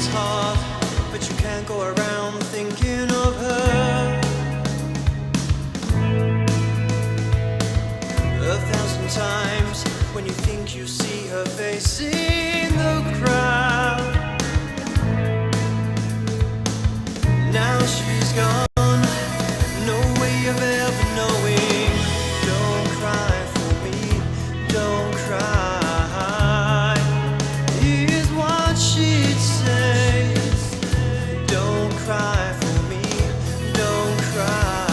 it's hard, but you can't go around thinking of her 1,000 times when you think you see her face in the crowd. Now she's gone, no way of ever knowing. Don't cry for me, don't cry. Here's what she'd say. Don't cry for me, don't cry.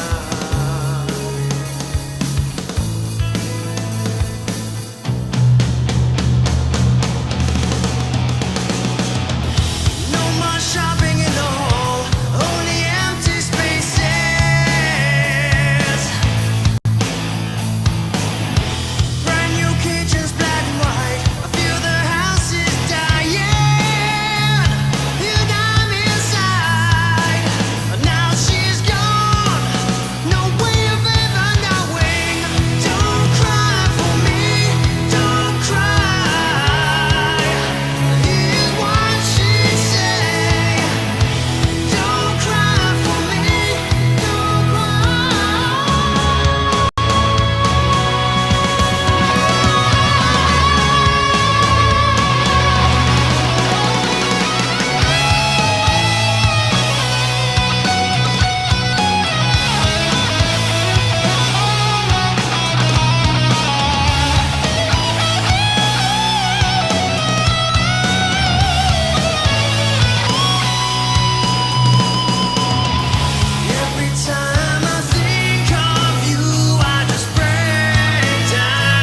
No more shopping in the hall, only empty spaces. Brand new kitchens, black and white. I feel the house is dying, and I'm inside. Now she's gone, no way of ever knowing. Don't cry for me, don't cry. Here's what she'd say. Don't cry for me, don't cry. Every time I think of you, I just break down.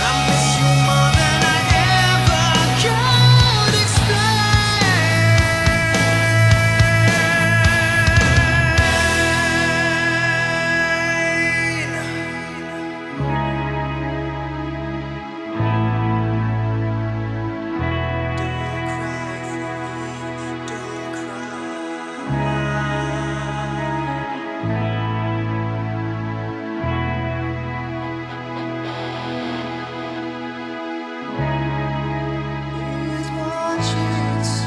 I miss you more than I ever could Here's what she'd say.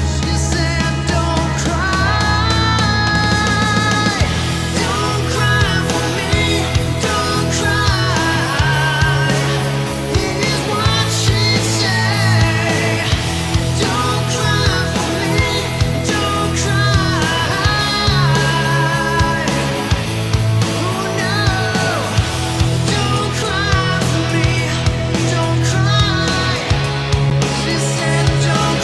She said, don't cry. Don't cry for me, don't cry. Here's what she'd say. Don't cry for me, don't cry. Oh no, don't cry for me, don't cry. She said, don't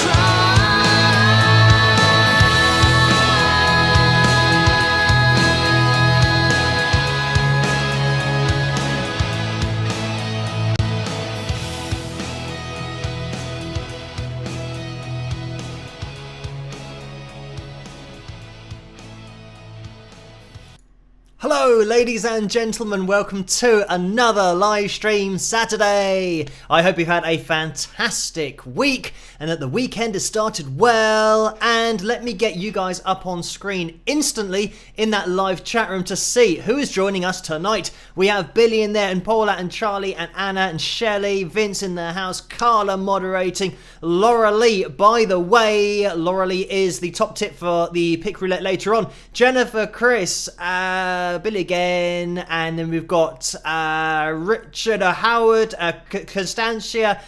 Hello ladies and gentlemen, welcome to another live stream Saturday. I hope you've had a fantastic week and that the weekend has started well, and let me get you guys up on screen instantly in that live chat room to see who is joining us tonight. We have Billy in there, and Paula and Charlie and Anna and Shelley, Vince in the house, Carla moderating, Laura Lee. By the way, Laura Lee is the top tip for the pick roulette later on. Jennifer, Chris, Billy again, and then we've got Richard, Howard, Constantia,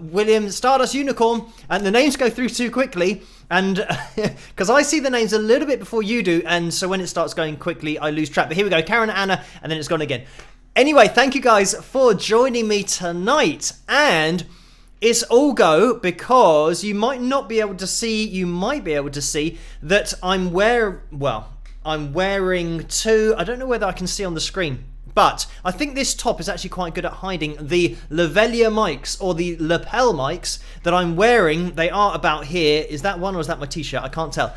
William, Stardust Unicorn, and the names go through too quickly, and because I see the names a little bit before you do, and so when it starts going quickly I lose track. But here we go, Karen, Anna, and then it's gone again. Anyway, thank you guys for joining me tonight, and it's all go because you might not be able to see, you might be able to see that I'm wearing two, I don't know whether I can see on the screen, but I think this top is actually quite good at hiding the lavalier mics, or the lapel mics that I'm wearing. They are about here. Is that one or is that my t-shirt? I can't tell.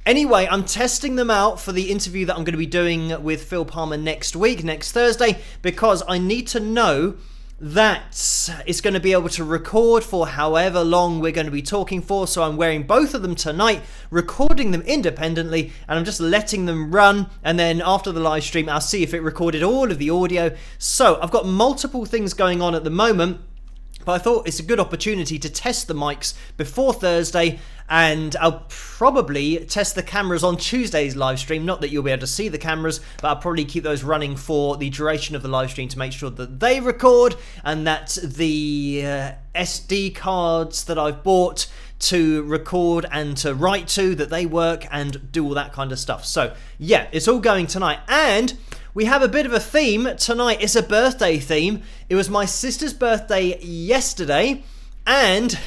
Anyway, I'm testing them out for the interview that I'm going to be doing with Phil Palmer next week, next Thursday, because I need to know that it's going to be able to record for however long we're going to be talking for. So I'm wearing both of them tonight, recording them independently, and I'm just letting them run. And then after the live stream, I'll see if it recorded all of the audio. So I've got multiple things going on at the moment, but I thought it's a good opportunity to test the mics before Thursday, and I'll probably test the cameras on Tuesday's live stream. Not that you'll be able to see the cameras, but I'll probably keep those running for the duration of the live stream to make sure that they record and that the SD cards that I've bought to record and to write to, that they work and do all that kind of stuff. So yeah, it's all going tonight. And we have a bit of a theme tonight. It's a birthday theme. It was my sister's birthday yesterday, and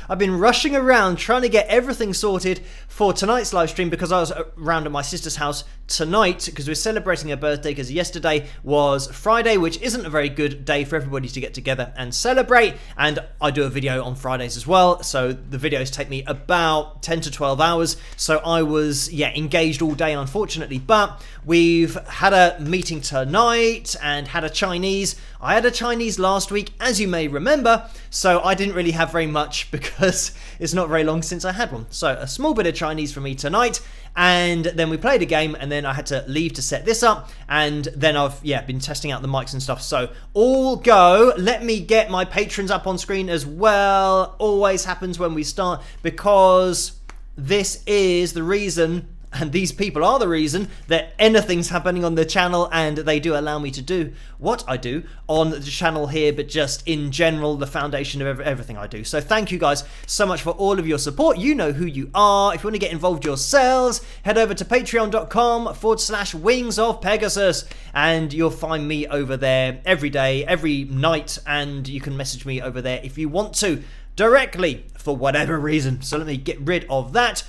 I've been rushing around trying to get everything sorted for tonight's live stream because I was around at my sister's house tonight because we're celebrating her birthday, because yesterday was Friday, which isn't a very good day for everybody to get together and celebrate. And I do a video on Fridays as well, so the videos take me about 10 to 12 hours. So I was, engaged all day, unfortunately. But we've had a meeting tonight and had a Chinese. I had a Chinese last week, as you may remember, so I didn't really have very much because it's not very long since I had one. So a small bit of Chinese for me tonight, and then we played a game, and then I had to leave to set this up, and then I've been testing out the mics and stuff. So all go. Let me get my patrons up on screen as well. Always happens when we start, because this is the reason, and these people are the reason, that anything's happening on the channel, and they do allow me to do what I do on the channel here, but just in general, the foundation of everything I do. So thank you guys so much for all of your support. You know who you are. If you want to get involved yourselves, head over to patreon.com/Wings of Pegasus, and you'll find me over there every day, every night, and you can message me over there if you want to, directly, for whatever reason. So let me get rid of that.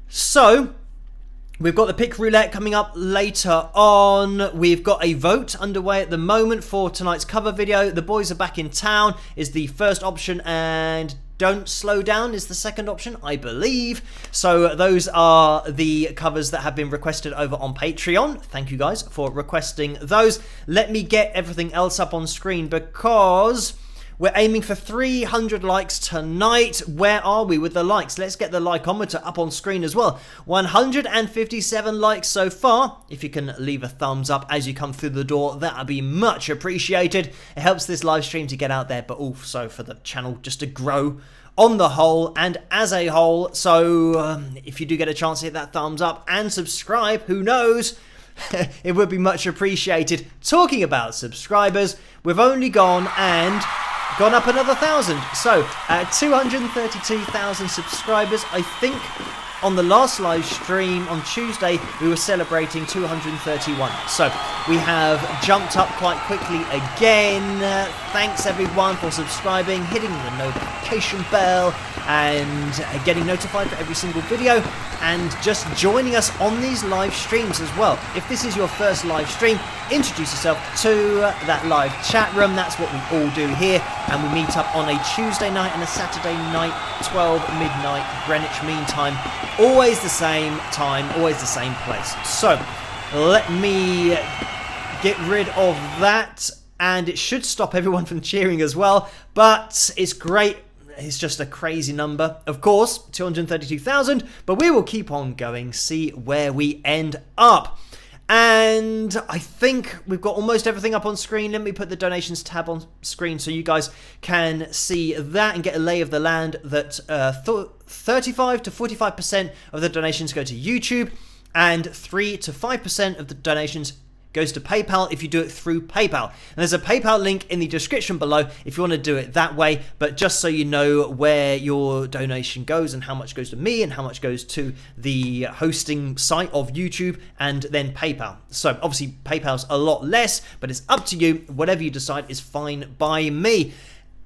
So we've got the pick roulette coming up later on. We've got a vote underway at the moment for tonight's cover video. The boys are back in town is the first option, and don't slow down is the second option, I believe. So those are the covers that have been requested over on Patreon. Thank you guys for requesting those. Let me get everything else up on screen, because we're aiming for 300 likes tonight. Where are we with the likes? Let's get the likeometer up on screen as well. 157 likes so far. If you can leave a thumbs up as you come through the door, that would be much appreciated. It helps this live stream to get out there, but also for the channel just to grow on the whole and as a whole. So if you do get a chance to hit that thumbs up and subscribe, who knows? It would be much appreciated. Talking about subscribers, we've only gone up another 1,000. So, 232,000 subscribers. I think on the last live stream on Tuesday, we were celebrating 231. So, we have jumped up quite quickly again. Thanks everyone for subscribing, hitting the notification bell, and getting notified for every single video, and just joining us on these live streams as well. If this is your first live stream, introduce yourself to that live chat room. That's what we all do here, and we meet up on a Tuesday night and a Saturday night, 12 midnight Greenwich Mean Time. Always the same time, always the same place. So let me get rid of that, and it should stop everyone from cheering as well, but it's great. It's just a crazy number. Of course, 232,000, but we will keep on going, see where we end up. And I think we've got almost everything up on screen. Let me put the donations tab on screen so you guys can see that and get a lay of the land, that 35 to 45% of the donations go to YouTube, and 3 to 5% of the donations goes to PayPal if you do it through PayPal. And there's a PayPal link in the description below if you want to do it that way, but just so you know where your donation goes and how much goes to me and how much goes to the hosting site of YouTube and then PayPal. So obviously PayPal's a lot less, but it's up to you. Whatever you decide is fine by me.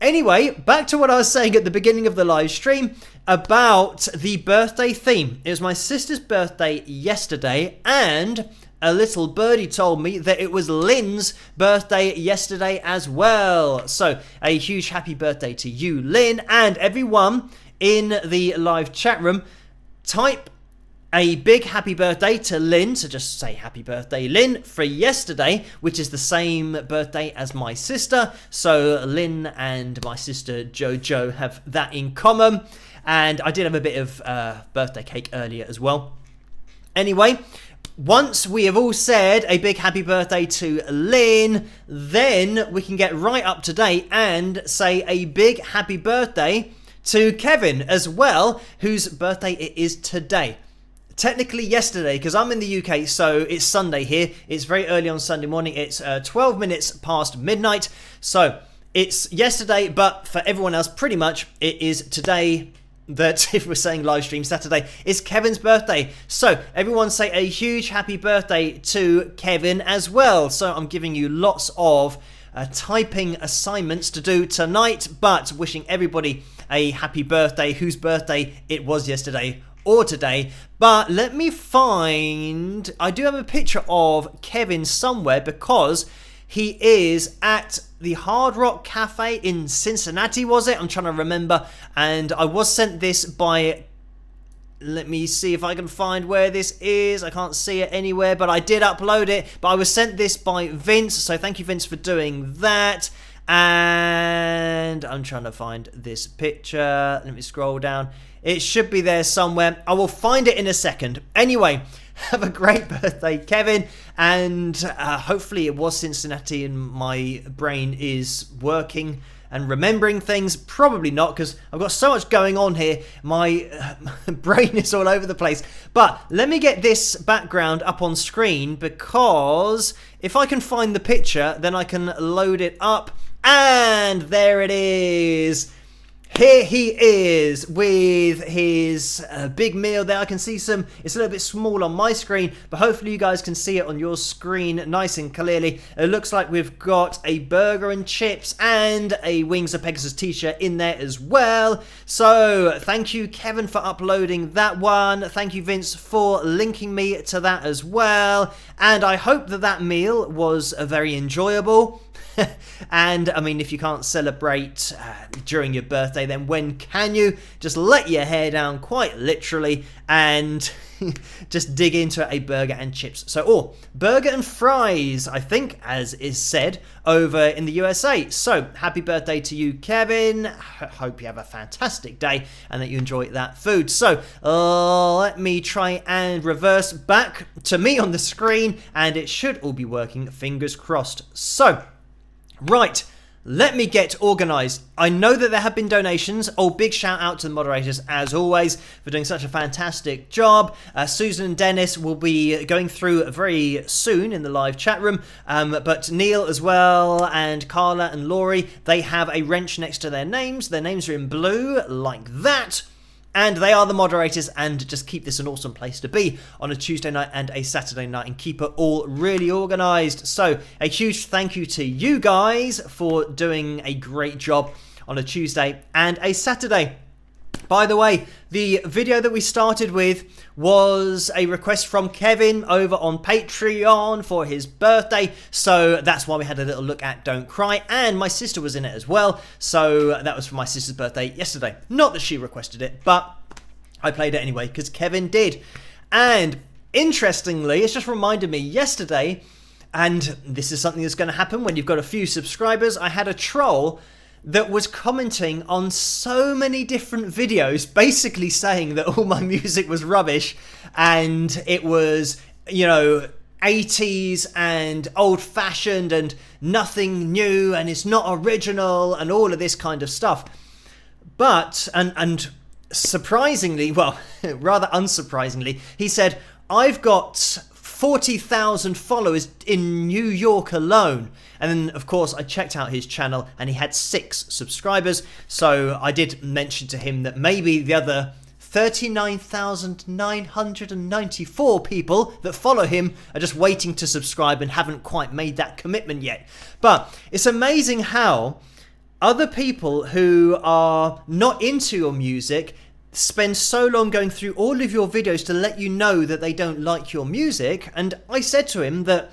Anyway, back to what I was saying at the beginning of the live stream about the birthday theme. It was my sister's birthday yesterday, and a little birdie told me that it was Lynn's birthday yesterday as well. So a huge happy birthday to you, Lynn, and everyone in the live chat room. Type a big happy birthday to Lynn, so just say happy birthday Lynn, for yesterday, which is the same birthday as my sister. So Lynn and my sister Jojo have that in common. And I did have a bit of birthday cake earlier as well. Anyway, once we have all said a big happy birthday to Lynn, then we can get right up to date and say a big happy birthday to Kevin as well, whose birthday it is today. Technically yesterday, because I'm in the UK, so it's Sunday here. It's very early on Sunday morning. It's 12 minutes past midnight. So it's yesterday, but for everyone else, pretty much it is today that, if we're saying live stream Saturday, is Kevin's birthday. So everyone say a huge happy birthday to Kevin as well. So I'm giving you lots of typing assignments to do tonight, but wishing everybody a happy birthday whose birthday it was yesterday or today. But let me find, I do have a picture of Kevin somewhere, because he is at the Hard Rock Cafe in Cincinnati, was it? I'm trying to remember. And I was sent this by, let me see if I can find where this is. I can't see it anywhere, but I did upload it. But I was sent this by Vince, so thank you, Vince, for doing that. And I'm trying to find this picture. Let me scroll down. It should be there somewhere. I will find it in a second. Anyway, have a great birthday, Kevin. And hopefully it was Cincinnati and my brain is working and remembering things. Probably not, because I've got so much going on here. My brain is all over the place. But let me get this background up on screen, because if I can find the picture, then I can load it up. And there it is. Here he is with his big meal there. I can see some, it's a little bit small on my screen, but hopefully you guys can see it on your screen nice and clearly. It looks like we've got a burger and chips and a Wings of Pegasus t-shirt in there as well. So thank you, Kevin, for uploading that one. Thank you, Vince, for linking me to that as well. And I hope that that meal was very enjoyable. And I mean, if you can't celebrate during your birthday, then when can you? Just let your hair down, quite literally, and just dig into a burger and chips. So, burger and fries, I think, as is said over in the USA. So happy birthday to you, Kevin. Hope you have a fantastic day and that you enjoy that food. So let me try and reverse back to me on the screen, and it should all be working, fingers crossed. So right, let me get organised. I know that there have been donations. Big shout out to the moderators, as always, for doing such a fantastic job. Susan and Dennis will be going through very soon in the live chat room. But Neil as well, and Carla and Laurie, they have a wrench next to their names. Their names are in blue, like that. And they are the moderators, and just keep this an awesome place to be on a Tuesday night and a Saturday night, and keep it all really organised. So a huge thank you to you guys for doing a great job on a Tuesday and a Saturday. By the way, the video that we started with was a request from Kevin over on Patreon for his birthday, so that's why we had a little look at Don't Cry, and my sister was in it as well, so that was for my sister's birthday yesterday. Not that she requested it, but I played it anyway because Kevin did. And interestingly, it's just reminded me yesterday, and this is something that's going to happen when you've got a few subscribers, I had a troll that was commenting on so many different videos, basically saying that all my music was rubbish and it was, you know, 80s and old-fashioned and nothing new and it's not original and all of this kind of stuff. But, and surprisingly, well, rather unsurprisingly, he said, I've got 40,000 followers in New York alone. And then, of course, I checked out his channel and he had 6 subscribers. So I did mention to him that maybe the other 39,994 people that follow him are just waiting to subscribe and haven't quite made that commitment yet. But it's amazing how other people who are not into your music spend so long going through all of your videos to let you know that they don't like your music. And I said to him that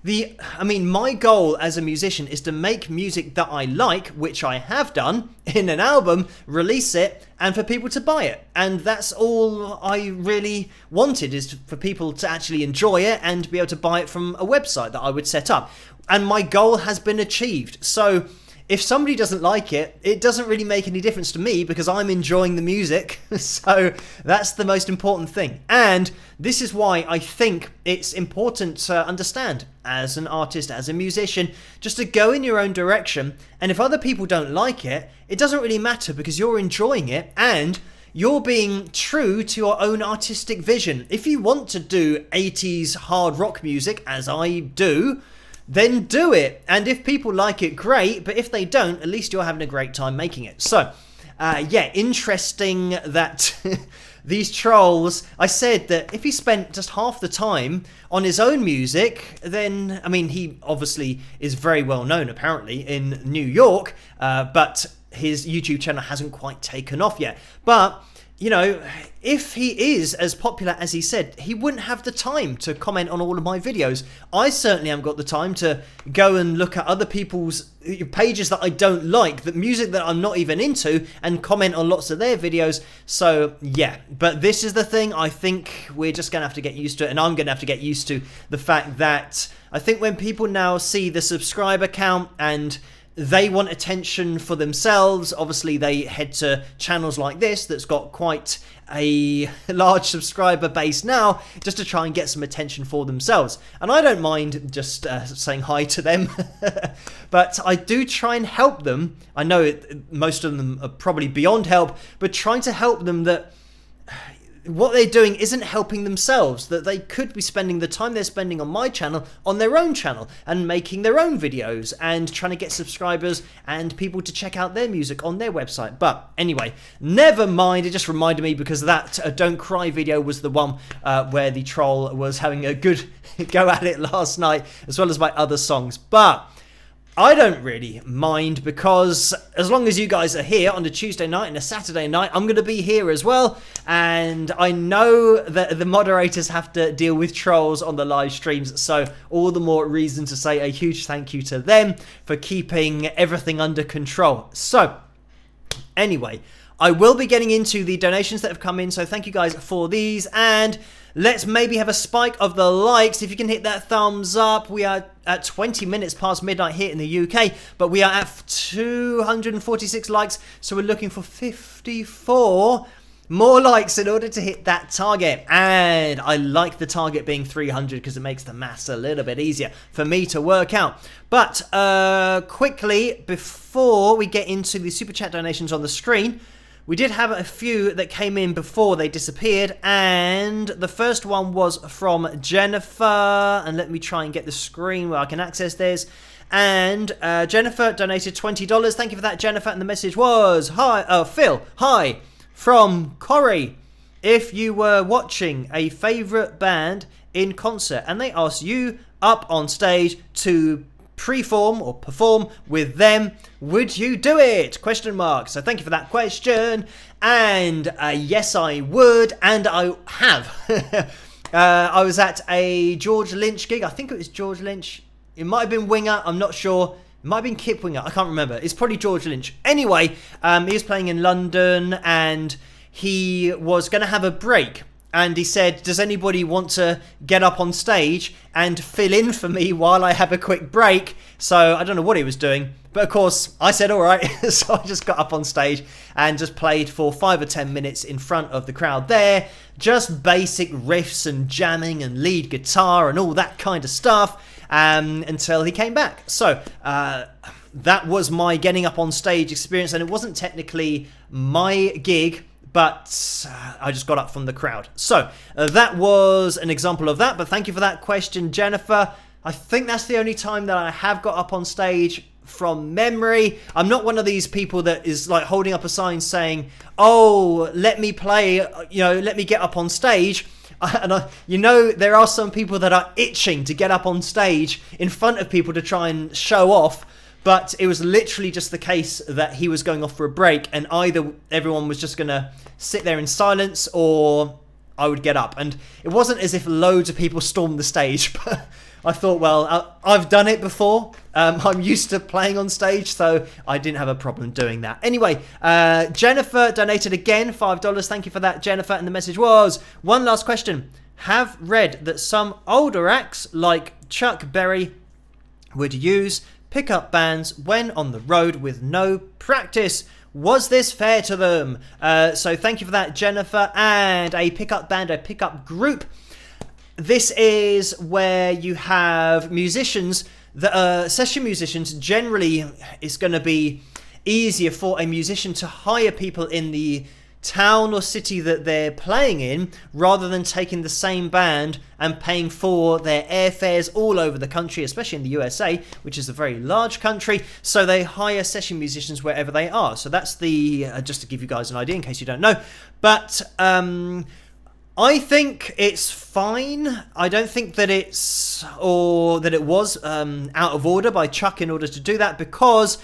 my goal as a musician is to make music that I like, which I have done in an album, release it, and for people to buy it. And that's all I really wanted, is for people to actually enjoy it and be able to buy it from a website that I would set up. And my goal has been achieved. So if somebody doesn't like it, it doesn't really make any difference to me because I'm enjoying the music. So that's the most important thing. And this is why I think it's important to understand as an artist, as a musician, just to go in your own direction. And if other people don't like it, it doesn't really matter because you're enjoying it and you're being true to your own artistic vision. If you want to do 80s hard rock music, as I do, then do it. And if people like it, great. But if they don't, at least you're having a great time making it. So, interesting that these trolls, I said that if he spent just half the time on his own music, then, he obviously is very well known, apparently, in New York, but his YouTube channel hasn't quite taken off yet. But if he is as popular as he said, he wouldn't have the time to comment on all of my videos. I certainly haven't got the time to go and look at other people's pages that I don't like, the music that I'm not even into, and comment on lots of their videos. So yeah, but this is the thing. I think we're just gonna have to get used to it, and I'm gonna have to get used to the fact that I think when people now see the subscriber count and they want attention for themselves, obviously they head to channels like this that's got quite a large subscriber base now, just to try and get some attention for themselves. And I don't mind just saying hi to them, but I do try and help them. I know most of them are probably beyond help, but trying to help them that what they're doing isn't helping themselves, that they could be spending the time they're spending on my channel on their own channel and making their own videos and trying to get subscribers and people to check out their music on their website. But anyway, never mind. It just reminded me because that Don't Cry video was the one where the troll was having a good go at it last night, as well as my other songs. But I don't really mind because as long as you guys are here on a Tuesday night and a Saturday night, I'm going to be here as well. And I know that the moderators have to deal with trolls on the live streams, so all the more reason to say a huge thank you to them for keeping everything under control. So anyway, I will be getting into the donations that have come in, so thank you guys for these. And let's maybe have a spike of the likes. If you can hit that thumbs up. We are at 20 minutes past midnight here in the UK, but we are at 246 likes, so we're looking for 54 more likes in order to hit that target. And I like the target being 300 because it makes the maths a little bit easier for me to work out. But quickly, before we get into the super chat donations on the screen, we did have a few that came in before they disappeared, and the first one was from Jennifer, and let me try and get the screen where I can access this. And Jennifer donated $20. Thank you for that, Jennifer. And the message was, hi, Phil, hi, from Corey. If you were watching a favourite band in concert and they asked you up on stage to perform with them, would you do it? Question mark. So thank you for that question. And yes, I would, and I have. I was at a George Lynch gig. I think it was George Lynch. It might have been Winger. I'm not sure. It might have been Kip Winger. I can't remember. It's probably George Lynch. Anyway, he was playing in London, and he was going to have a break. And he said, does anybody want to get up on stage and fill in for me while I have a quick break? So I don't know what he was doing. But of course, I said, all right. So I just got up on stage and just played for 5 or 10 minutes in front of the crowd there. Just basic riffs and jamming and lead guitar and all that kind of stuff until he came back. So that was my getting up on stage experience. And it wasn't technically my gig, but I just got up from the crowd. So that was an example of that. But thank you for that question, Jennifer. I think that's the only time that I have got up on stage from memory. I'm not one of these people that is like holding up a sign saying, oh, let me play, let me get up on stage. And there are some people that are itching to get up on stage in front of people to try and show off. But it was literally just the case that he was going off for a break, and either everyone was just going to sit there in silence or I would get up. And it wasn't as if loads of people stormed the stage, but I thought, well, I've done it before. I'm used to playing on stage, so I didn't have a problem doing that. Anyway, Jennifer donated again, $5. Thank you for that, Jennifer. And the message was, one last question. Have read that some older acts like Chuck Berry would use pickup bands when on the road with no practice. Was this fair to them? So thank you for that, Jennifer. And a pickup band, a pickup group. This is where you have musicians that are session musicians. Generally, it's going to be easier for a musician to hire people in the town or city that they're playing in rather than taking the same band and paying for their airfares all over the country, especially in the USA, which is a very large country. So they hire session musicians wherever they are. So that's the just to give you guys an idea in case you don't know. But I think it's fine. I don't think that it was out of order by Chuck in order to do that, because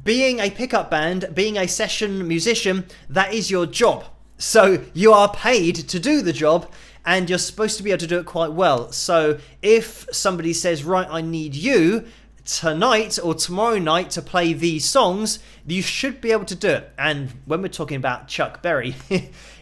being a pickup band, being a session musician, that is your job. So you are paid to do the job, and you're supposed to be able to do it quite well. So if somebody says, right, I need you tonight or tomorrow night to play these songs, you should be able to do it. And when we're talking about Chuck Berry,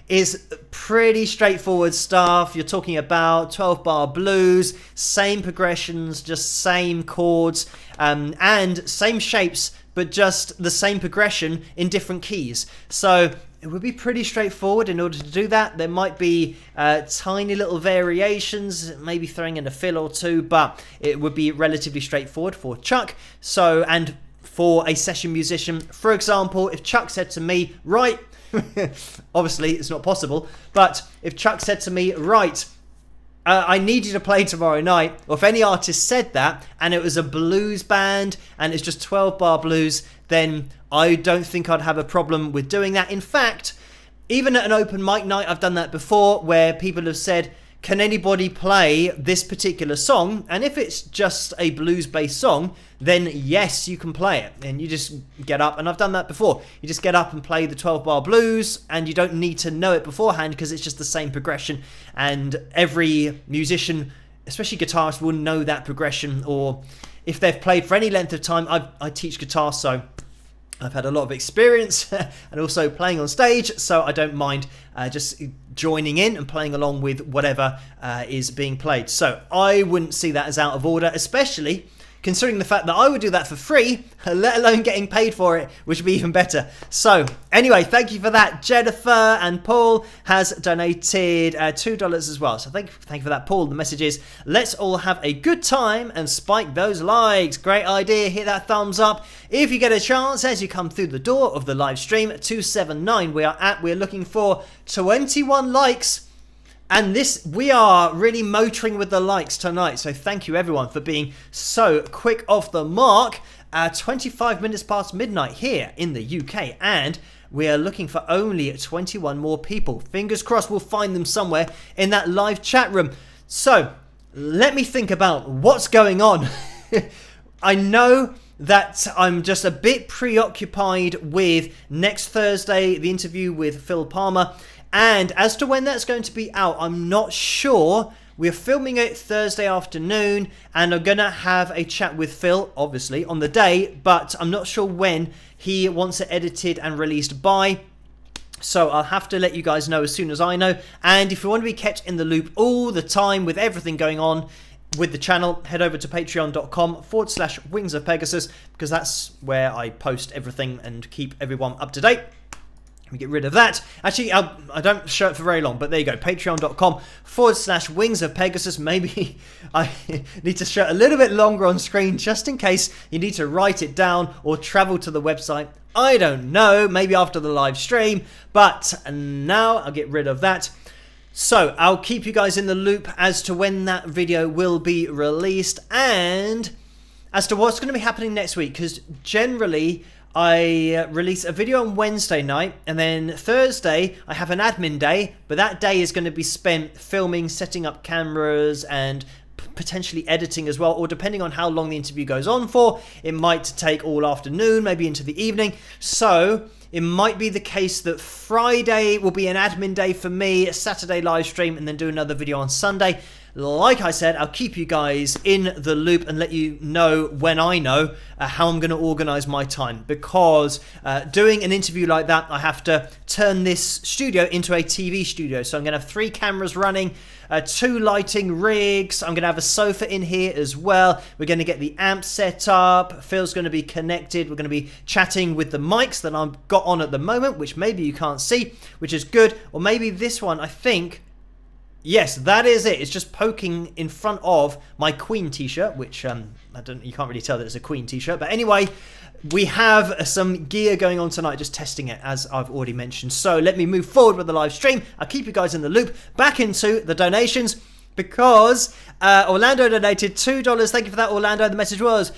is pretty straightforward stuff. You're talking about 12-bar blues, same progressions, just same chords, and same shapes, but just the same progression in different keys. So it would be pretty straightforward in order to do that. There might be tiny little variations, maybe throwing in a fill or two, but it would be relatively straightforward for Chuck. So, and for a session musician, for example, if Chuck said to me, right, obviously it's not possible, but if Chuck said to me, right, I need you to play tomorrow night, or if any artist said that and it was a blues band and it's just 12-bar blues, then I don't think I'd have a problem with doing that. In fact, even at an open mic night, I've done that before, where people have said, can anybody play this particular song? And if it's just a blues-based song, then yes, you can play it. And you just get up, and I've done that before. You just get up and play the 12-bar blues, and you don't need to know it beforehand because it's just the same progression. And every musician, especially guitarists, will know that progression. Or if they've played for any length of time, I teach guitar, so I've had a lot of experience and also playing on stage, so I don't mind just joining in and playing along with whatever is being played. So I wouldn't see that as out of order, especially considering the fact that I would do that for free, let alone getting paid for it, which would be even better. So anyway, thank you for that. Jennifer, and Paul has donated $2 as well. So thank you for that, Paul. The message is, let's all have a good time and spike those likes. Great idea. Hit that thumbs up if you get a chance as you come through the door of the live stream. 279 we're looking for 21 likes. And we are really motoring with the likes tonight. So thank you everyone for being so quick off the mark. 25 minutes past midnight here in the UK. And we are looking for only 21 more people. Fingers crossed we'll find them somewhere in that live chat room. So let me think about what's going on. I know that I'm just a bit preoccupied with next Thursday, the interview with Phil Palmer. And as to when that's going to be out, I'm not sure. We're filming it Thursday afternoon, and I'm going to have a chat with Phil, obviously, on the day, but I'm not sure when he wants it edited and released by. So I'll have to let you guys know as soon as I know. And if you want to be kept in the loop all the time with everything going on with the channel, head over to patreon.com/Wings of Pegasus, because that's where I post everything and keep everyone up to date. We get rid of that. Actually, I don't show it for very long, but there you go. Patreon.com/Wings of Pegasus. Maybe I need to show it a little bit longer on screen just in case you need to write it down or travel to the website. I don't know. Maybe after the live stream. But now I'll get rid of that. So I'll keep you guys in the loop as to when that video will be released and as to what's going to be happening next week. Because generally, I release a video on Wednesday night, and then Thursday I have an admin day, but that day is going to be spent filming, setting up cameras, and potentially editing as well, or depending on how long the interview goes on for, it might take all afternoon, maybe into the evening. So it might be the case that Friday will be an admin day for me, a Saturday live stream, and then do another video on Sunday. like I said, I'll keep you guys in the loop and let you know when I know how I'm going to organise my time, because doing an interview like that, I have to turn this studio into a TV studio. So I'm going to have 3 cameras running, 2 lighting rigs. I'm going to have a sofa in here as well. We're going to get the amp set up. Phil's going to be connected. We're going to be chatting with the mics that I've got on at the moment, which maybe you can't see, which is good. Or maybe this one, I think. Yes, that is it. It's just poking in front of my Queen t-shirt, which you can't really tell that it's a Queen t-shirt. But anyway, we have some gear going on tonight, just testing it, as I've already mentioned. So let me move forward with the live stream. I'll keep you guys in the loop. Back into the donations, because Orlando donated $2. Thank you for that, Orlando. The message was,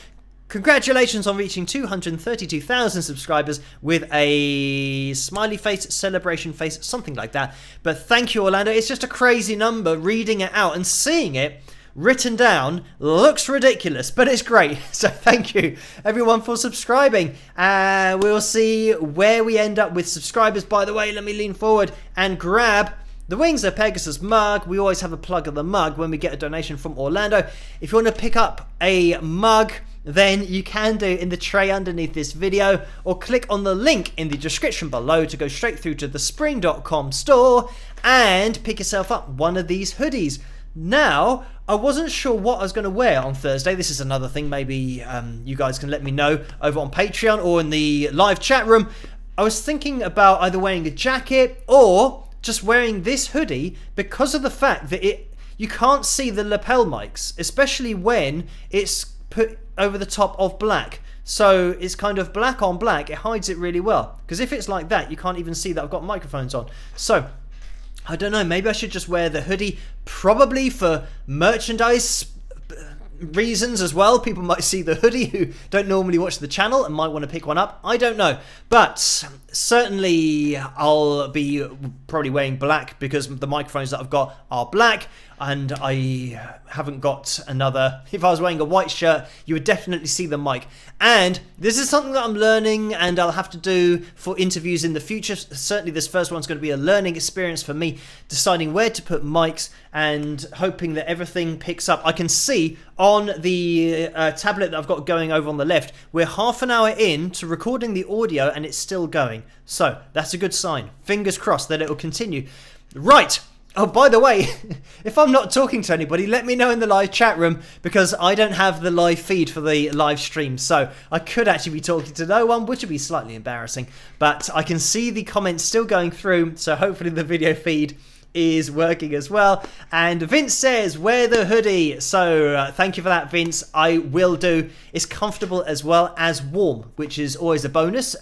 congratulations on reaching 232,000 subscribers, with a smiley face, celebration face, something like that. But thank you, Orlando. It's just a crazy number. Reading it out and seeing it written down looks ridiculous, but it's great. So thank you, everyone, for subscribing. We'll see where we end up with subscribers. By the way, let me lean forward and grab the Wings of Pegasus mug. We always have a plug of the mug when we get a donation from Orlando. If you want to pick up a mug, then you can do in the tray underneath this video, or click on the link in the description below to go straight through to the spring.com store and pick yourself up one of these hoodies. Now, I wasn't sure what I was going to wear on Thursday. This is another thing, maybe you guys can let me know over on Patreon or in the live chat room. I was thinking about either wearing a jacket or just wearing this hoodie, because of the fact that you can't see the lapel mics, especially when it's put over the top of black. So it's kind of black on black. It hides it really well, because if it's like that, you can't even see that I've got microphones on. So I don't know, maybe I should just wear the hoodie, probably for merchandise reasons as well. People might see the hoodie who don't normally watch the channel and might want to pick one up. I don't know, but certainly I'll be probably wearing black, because the microphones that I've got are black, and I haven't got another. If I was wearing a white shirt, you would definitely see the mic. And this is something that I'm learning, and I'll have to do for interviews in the future. Certainly this first one's going to be a learning experience for me, deciding where to put mics and hoping that everything picks up. I can see on the tablet that I've got going over on the left, we're half an hour in to recording the audio and it's still going. So that's a good sign. Fingers crossed that it will continue. Right. Oh, by the way, if I'm not talking to anybody, let me know in the live chat room, because I don't have the live feed for the live stream. So I could actually be talking to no one, which would be slightly embarrassing. But I can see the comments still going through, so hopefully the video feed is working as well. And Vince says, wear the hoodie. So thank you for that, Vince. I will do. It's comfortable as well as warm, which is always a bonus.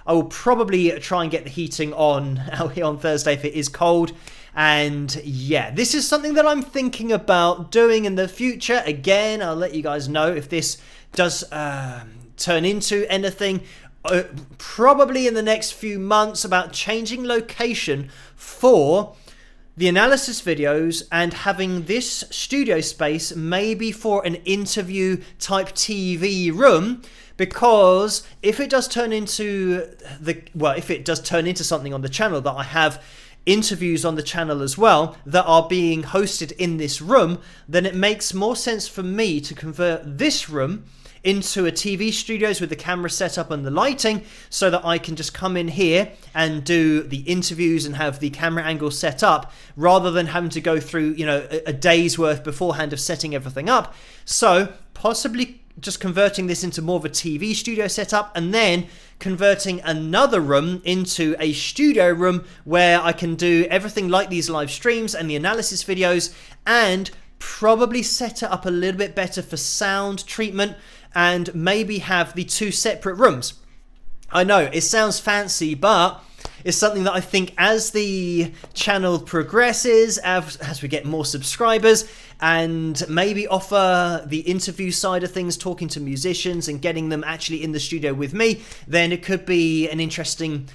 I will probably try and get the heating on out here on Thursday if it is cold. And yeah, this is something that I'm thinking about doing in the future. Again, I'll let you guys know if this does turn into anything. Probably in the next few months, about changing location for the analysis videos and having this studio space maybe for an interview type TV room. Because if it does turn into something on the channel that I have interviews on the channel as well that are being hosted in this room, then it makes more sense for me to convert this room into a TV studios with the camera set up and the lighting, so that I can just come in here and do the interviews and have the camera angle set up, rather than having to go through, a day's worth beforehand of setting everything up. So possibly just converting this into more of a TV studio setup, and then converting another room into a studio room where I can do everything like these live streams and the analysis videos, and probably set it up a little bit better for sound treatment, and maybe have the 2 separate rooms. I know it sounds fancy, but it's something that I think as the channel progresses, as we get more subscribers, and maybe offer the interview side of things, talking to musicians and getting them actually in the studio with me, then it could be an interesting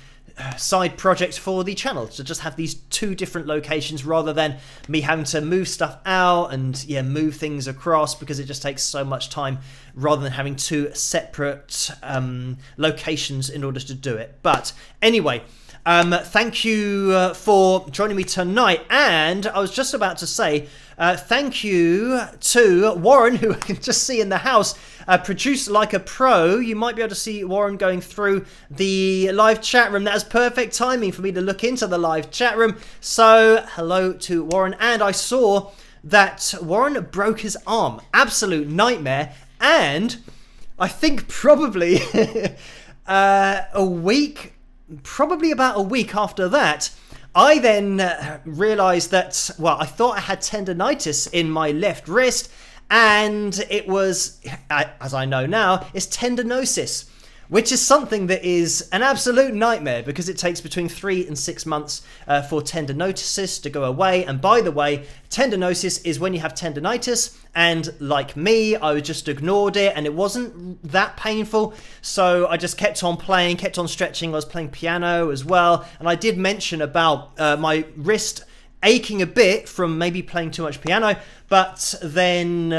side project for the channel to just have these 2 different locations, rather than me having to move stuff out and move things across, because it just takes so much time, rather than having 2 separate locations in order to do it. But anyway, thank you for joining me tonight. And I was just about to say, thank you to Warren, who I can just see in the house, produced like a pro. You might be able to see Warren going through the live chat room. That was perfect timing for me to look into the live chat room. So hello to Warren. And I saw that Warren broke his arm. Absolute nightmare. And I think probably about a week after that, I then realised that, well, I thought I had tendonitis in my left wrist, and it was, as I know now, it's tendinosis, which is something that is an absolute nightmare because it takes between 3 and 6 months for tendinosis to go away. And by the way, tendinosis is when you have tendinitis, and like me, I just ignored it and it wasn't that painful. So I just kept on playing, kept on stretching. I was playing piano as well. And I did mention about my wrist aching a bit from maybe playing too much piano, but then,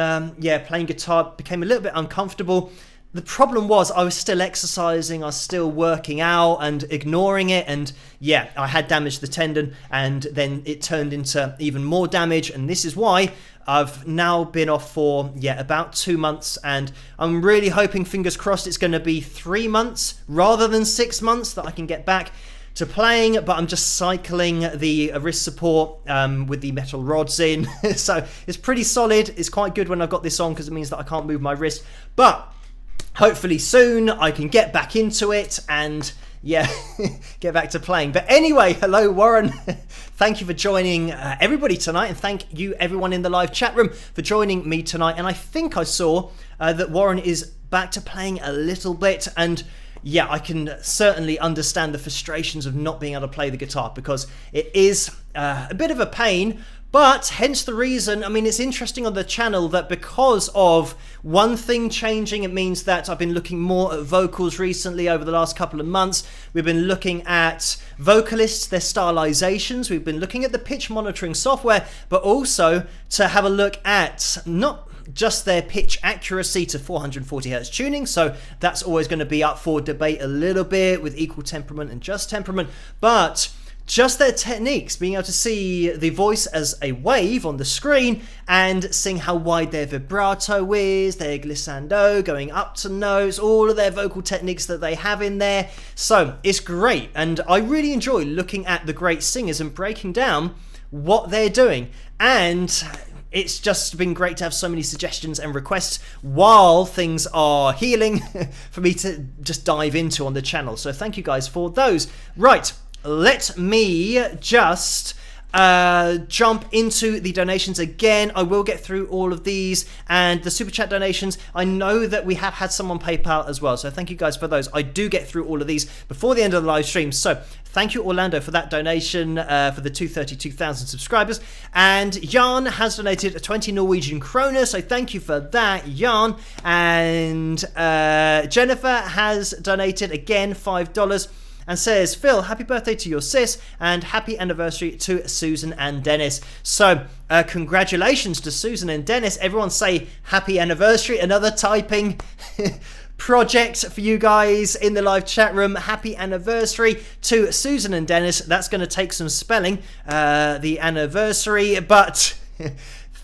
playing guitar became a little bit uncomfortable. The problem was I was still exercising, I was still working out and ignoring it, and yeah, I had damaged the tendon, and then it turned into even more damage, and this is why I've now been off for, about 2 months, and I'm really hoping, fingers crossed, it's going to be 3 months rather than 6 months that I can get back to playing, but I'm just cycling the wrist support with the metal rods in, so it's pretty solid. It's quite good when I've got this on because it means that I can't move my wrist, but hopefully soon I can get back into it and get back to playing. But anyway, hello Warren. Thank you for joining everybody tonight, and thank you everyone in the live chat room for joining me tonight. And I think I saw that Warren is back to playing a little bit, and yeah, I can certainly understand the frustrations of not being able to play the guitar because it is a bit of a pain. But hence the reason, I mean, it's interesting on the channel that because of one thing changing, it means that I've been looking more at vocals recently over the last couple of months. We've been looking at vocalists, their stylizations. We've been looking at the pitch monitoring software, but also to have a look at not just their pitch accuracy to 440 hertz tuning. So that's always going to be up for debate a little bit with equal temperament and just temperament, but just their techniques, being able to see the voice as a wave on the screen and seeing how wide their vibrato is, their glissando, going up to notes, all of their vocal techniques that they have in there. So it's great, and I really enjoy looking at the great singers and breaking down what they're doing. And it's just been great to have so many suggestions and requests while things are healing for me to just dive into on the channel. So thank you guys for those. Right. Let me just jump into the donations again. I will get through all of these, and the super chat donations, I know that we have had some on PayPal as well, so thank you guys for those. I do get through all of these before the end of the live stream, so thank you Orlando for that donation for the 232,000 subscribers. And Jan has donated 20 Norwegian kroner, so thank you for that, Jan. And Jennifer has donated again $5 and says, Phil, happy birthday to your sis and happy anniversary to Susan and Dennis. So congratulations to Susan and Dennis. Everyone say happy anniversary. Another typing project for you guys in the live chat room. Happy anniversary to Susan and Dennis. That's going to take some spelling, the anniversary, but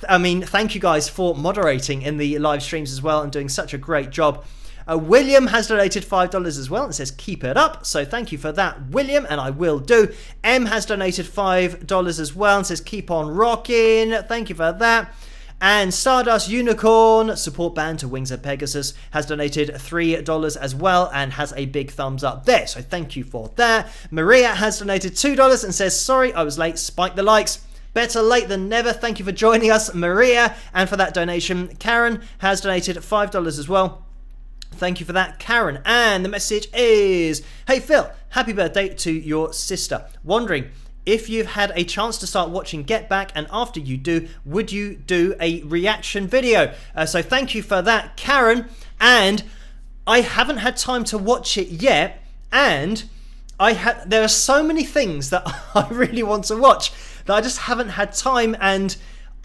I mean, thank you guys for moderating in the live streams as well and doing such a great job. William has donated $5 as well and says keep it up, so thank you for that, William, and I will do. M has donated $5 as well and says keep on rocking, thank you for that. And Stardust Unicorn, support band to Wings of Pegasus, has donated $3 as well and has a big thumbs up there, so thank you for that. Maria has donated $2 and says sorry I was late, spike the likes. Better late than never. Thank you for joining us, Maria, and for that donation. Karen has donated $5 as well. Thank you for that, Karen. And the message is, hey Phil, happy birthday to your sister. Wondering if you've had a chance to start watching Get Back, and after you do, would you do a reaction video? So thank you for that, Karen. And I haven't had time to watch it yet, and there are so many things that I really want to watch that I just haven't had time. And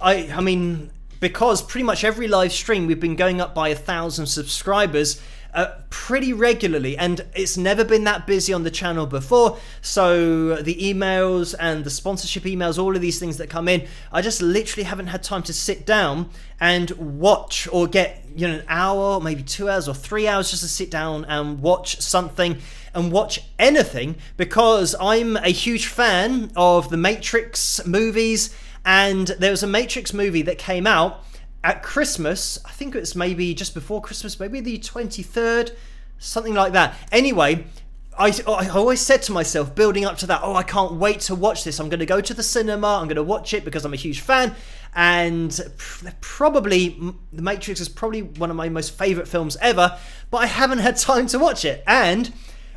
I mean, because pretty much every live stream we've been going up by 1,000 subscribers pretty regularly, and it's never been that busy on the channel before. So the emails and the sponsorship emails, all of these things that come in, I just literally haven't had time to sit down and watch, or get an hour, maybe 2 hours or 3 hours just to sit down and watch something, and watch anything, because I'm a huge fan of the Matrix movies. And there was a Matrix movie that came out at Christmas. I think it was maybe just before Christmas, maybe the 23rd, something like that. Anyway, I always said to myself, building up to that, I can't wait to watch this. I'm going to go to the cinema. I'm going to watch it because I'm a huge fan. And probably, The Matrix is probably one of my most favourite films ever, but I haven't had time to watch it. And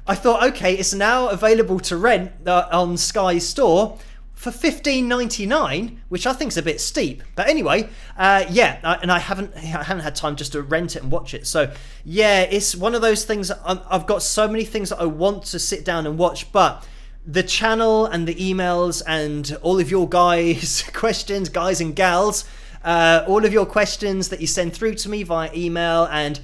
I thought, okay, it's now available to rent on Sky Store for $15.99, which I think is a bit steep. But anyway, and I haven't had time just to rent it and watch it. So yeah, it's one of those things. I've got so many things that I want to sit down and watch, but the channel and the emails and all of your guys' questions, guys and gals, all of your questions that you send through to me via email and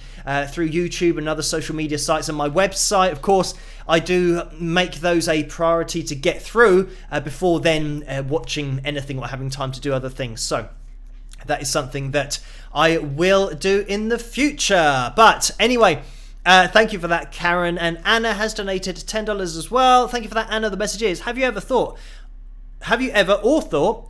through YouTube and other social media sites, and my website, of course, I do make those a priority to get through before then watching anything or having time to do other things. So that is something that I will do in the future. But anyway, thank you for that, Karen. And Anna has donated $10 as well. Thank you for that, Anna. The message is, have you ever thought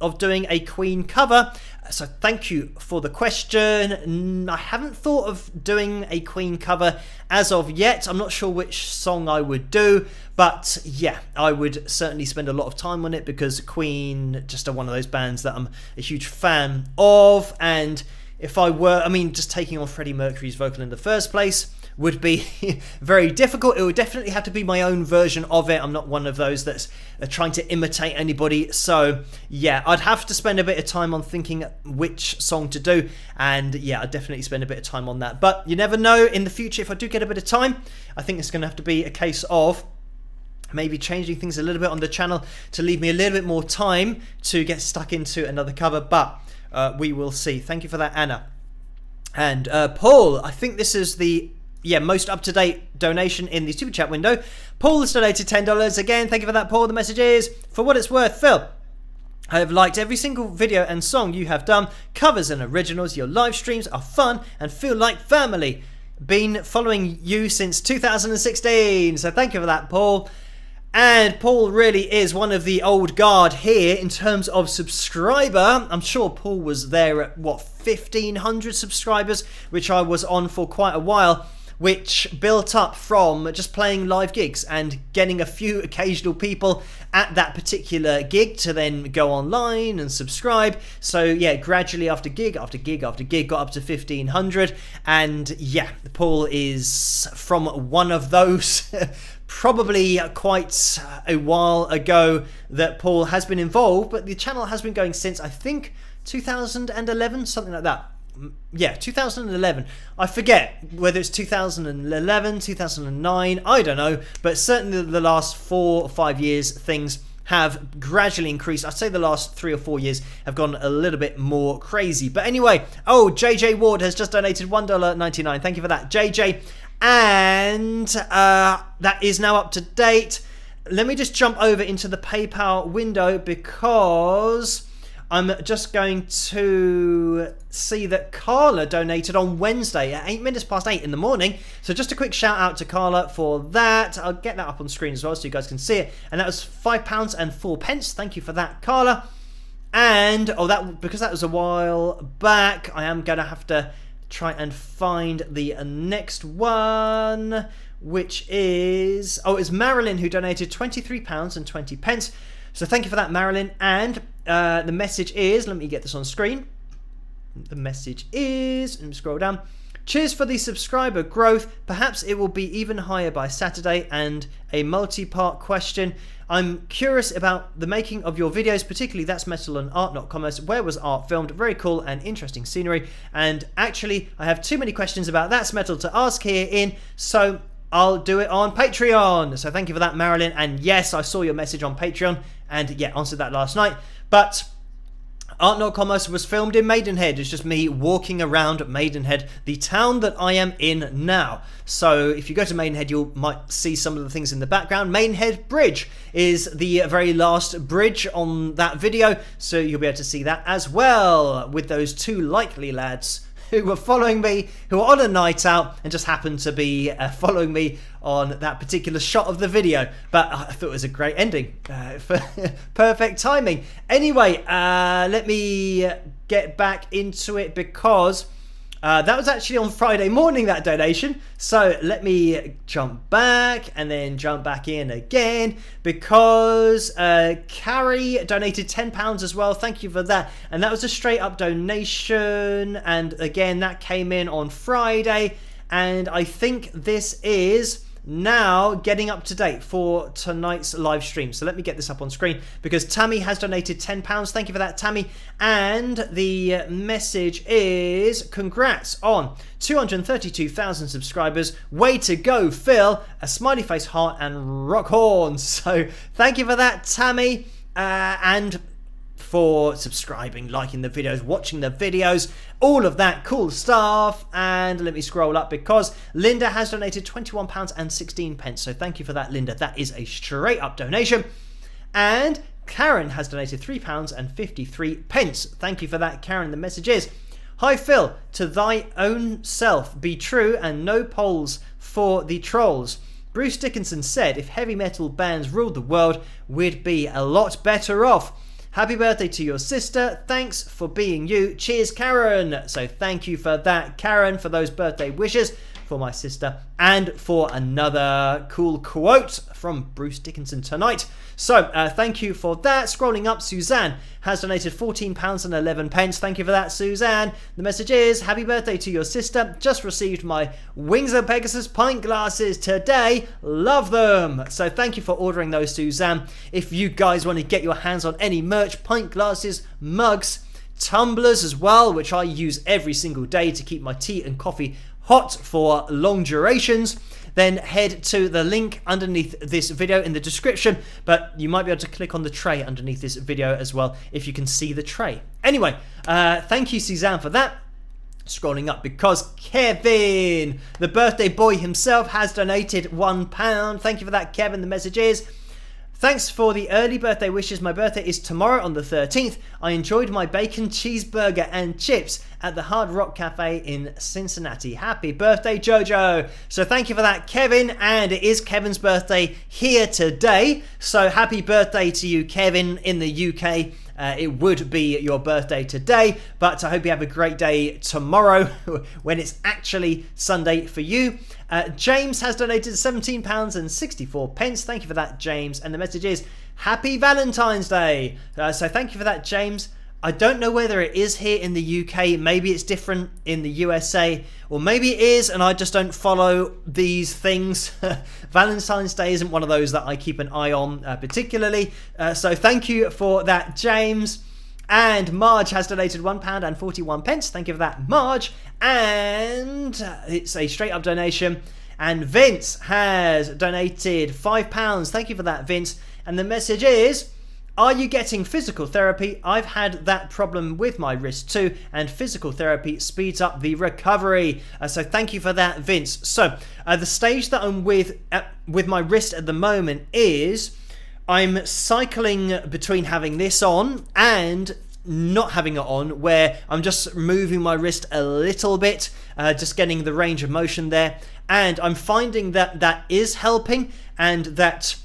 of doing a Queen cover? So thank you for the question. I haven't thought of doing a Queen cover as of yet. I'm not sure which song I would do, but yeah, I would certainly spend a lot of time on it, because Queen just are one of those bands that I'm a huge fan of. And if I were, just taking on Freddie Mercury's vocal in the first place would be very difficult. It would definitely have to be my own version of it. I'm not one of those that's trying to imitate anybody. So yeah, I'd have to spend a bit of time on thinking which song to do. And yeah, I'd definitely spend a bit of time on that. But you never know, in the future, if I do get a bit of time, I think it's going to have to be a case of maybe changing things a little bit on the channel to leave me a little bit more time to get stuck into another cover. But we will see. Thank you for that, Anna. And Paul, I think this is the most up-to-date donation in the super chat window. Paul has donated $10 again. Thank you for that, Paul. The message is, for what it's worth, Phil, I have liked every single video and song you have done, covers and originals. Your live streams are fun and feel like family. Been following you since 2016. So thank you for that, Paul. And Paul really is one of the old guard here in terms of subscriber. I'm sure Paul was there at 1,500 subscribers, which I was on for quite a while, which built up from just playing live gigs and getting a few occasional people at that particular gig to then go online and subscribe. So yeah, gradually after gig after gig after gig, got up to 1,500. And yeah, Paul is from one of those probably quite a while ago that Paul has been involved, but the channel has been going since, I think, 2011, something like that. Yeah, 2011. I forget whether it's 2011, 2009, I don't know, but certainly the last 4 or 5 years things have gradually increased. I'd say the last 3 or 4 years have gone a little bit more crazy. But anyway, JJ Ward has just donated $1.99. Thank you for that, JJ. And that is now up to date. Let me just jump over into the PayPal window, because I'm just going to see that Carla donated on Wednesday at 8:08 in the morning. So just a quick shout out to Carla for that. I'll get that up on screen as well so you guys can see it. And that was £5.04. Thank you for that, Carla. And because that was a while back, I am going to have to try and find the next one, which is it's Marilyn, who donated £23.20. So thank you for that, Marilyn. And the message is, let me get this on screen. The message is, let me scroll down. Cheers for the subscriber growth. Perhaps it will be even higher by Saturday. And a multi-part question. I'm curious about the making of your videos, particularly That's Metal and Art Not Commerce. Where was art filmed? Very cool and interesting scenery. And actually, I have too many questions about That's Metal to ask here so I'll do it on Patreon. So thank you for that, Marilyn. And yes, I saw your message on Patreon and yeah, answered that last night. But Art Not Commerce was filmed in Maidenhead. It's just me walking around Maidenhead, the town that I am in now. So if you go to Maidenhead, you might see some of the things in the background. Maidenhead Bridge is the very last bridge on that video, so you'll be able to see that as well, with those two likely lads who were following me, who were on a night out and just happened to be following me on that particular shot of the video. But I thought it was a great ending, for perfect timing. Anyway, let me get back into it, because that was actually on Friday morning, that donation. So let me jump back and then jump back in again, because Carrie donated £10 as well. Thank you for that. And that was a straight up donation. And again, that came in on Friday. And I think this is now getting up to date for tonight's live stream. So let me get this up on screen, because Tammy has donated £10. Thank you for that, Tammy. And the message is, congrats on 232,000 subscribers. Way to go, Phil. A smiley face heart and rock horns. So thank you for that, Tammy. And for subscribing, liking the videos, watching the videos, all of that cool stuff. And let me scroll up, because Linda has donated £21.16. So thank you for that, Linda. That is a straight up donation. And Karen has donated £3.53. Thank you for that, Karen. The message is, hi Phil, to thy own self be true and no polls for the trolls. Bruce Dickinson said if heavy metal bands ruled the world, we'd be a lot better off. Happy birthday to your sister. Thanks for being you. Cheers, Karen. So thank you for that, Karen, for those birthday wishes for my sister, and for another cool quote from Bruce Dickinson tonight. So thank you for that. Scrolling up, Suzanne has donated £14.11. Thank you for that, Suzanne. The message is, happy birthday to your sister. Just received my Wings of Pegasus pint glasses today. Love them. So thank you for ordering those, Suzanne. If you guys want to get your hands on any merch, pint glasses, mugs, tumblers as well, which I use every single day to keep my tea and coffee hot for long durations, then head to the link underneath this video in the description. But you might be able to click on the tray underneath this video as well, if you can see the tray. Anyway, thank you, Suzanne, for that. Scrolling up, because Kevin, the birthday boy himself, has donated £1. Thank you for that, Kevin. The message is, thanks for the early birthday wishes. My birthday is tomorrow on the 13th. I enjoyed my bacon cheeseburger and chips at the Hard Rock Cafe in Cincinnati. Happy birthday, Jojo. So thank you for that, Kevin. And it is Kevin's birthday here today. So happy birthday to you, Kevin, in the UK. It would be your birthday today, but I hope you have a great day tomorrow when it's actually Sunday for you. James has donated £17.64. Thank you for that, James. And the message is, happy Valentine's Day. So thank you for that, James. I don't know whether it is here in the UK. Maybe it's different in the USA, or maybe it is and I just don't follow these things. Valentine's Day isn't one of those that I keep an eye on particularly. So thank you for that, James. And Marge has donated £1.41. Thank you for that, Marge. And it's a straight up donation. And Vince has donated £5. Thank you for that, Vince. And the message is, are you getting physical therapy? I've had that problem with my wrist too, and physical therapy speeds up the recovery. So thank you for that, Vince. So the stage that I'm with my wrist at the moment is, I'm cycling between having this on and not having it on, where I'm just moving my wrist a little bit, just getting the range of motion there. And I'm finding that that is helping, and that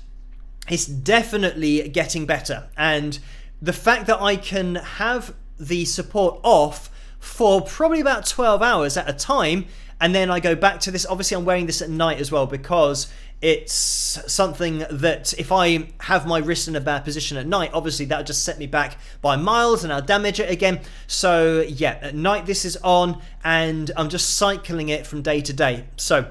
it's definitely getting better. And the fact that I can have the support off for probably about 12 hours at a time, and then I go back to this. Obviously I'm wearing this at night as well, because it's something that if I have my wrist in a bad position at night, obviously that'll just set me back by miles and I'll damage it again. So yeah, at night this is on, and I'm just cycling it from day to day. So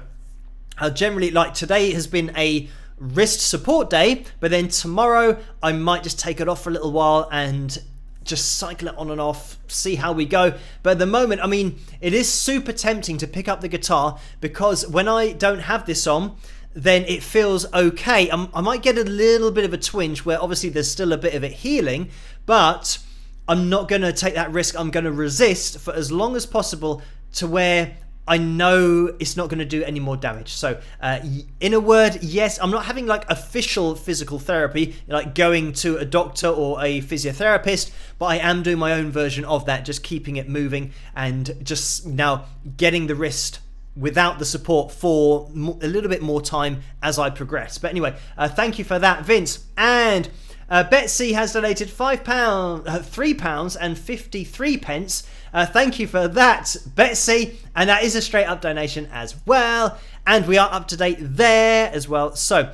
I'll generally, like today has been a wrist support day, but then tomorrow I might just take it off for a little while and just cycle it on and off, see how we go. But at the moment, I mean, it is super tempting to pick up the guitar, because when I don't have this on, then it feels okay. I might get a little bit of a twinge, where obviously there's still a bit of it healing, but I'm not going to take that risk. I'm going to resist for as long as possible to where I know it's not going to do any more damage. So in a word, yes, I'm not having like official physical therapy, like going to a doctor or a physiotherapist, but I am doing my own version of that, just keeping it moving and just now getting the wrist without the support for a little bit more time as I progress. But anyway, thank you for that, Vince. And Betsy has donated £3 and 53 pence. Thank you for that, Betsy. And that is a straight up donation as well. And we are up to date there as well. So,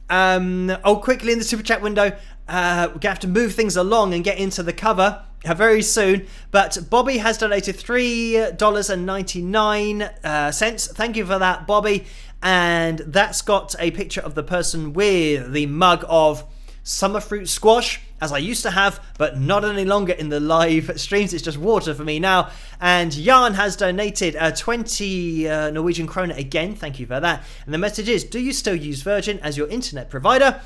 quickly in the super chat window, we're going to have to move things along and get into the cover very soon. But Bobby has donated $3.99. Thank you for that, Bobby. And that's got a picture of the person with the mug of summer fruit squash, as I used to have, but not any longer in the live streams. It's just water for me now. And Jan has donated 20 Norwegian krone again. Thank you for that. And the message is, do you still use Virgin as your internet provider?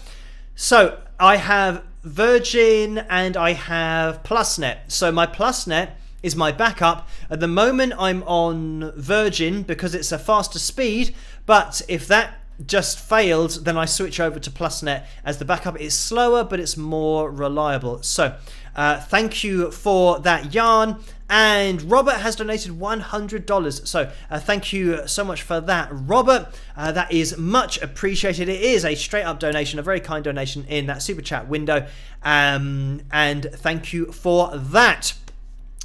So I have Virgin and I have PlusNet. So my PlusNet is my backup. At the moment I'm on Virgin because it's a faster speed, but if that just failed, then I switch over to PlusNet as the backup is slower, but it's more reliable. So thank you for that, Jan. And Robert has donated $100. So thank you so much for that, Robert. That is much appreciated. It is a straight up donation, a very kind donation in that super chat window. And thank you for that.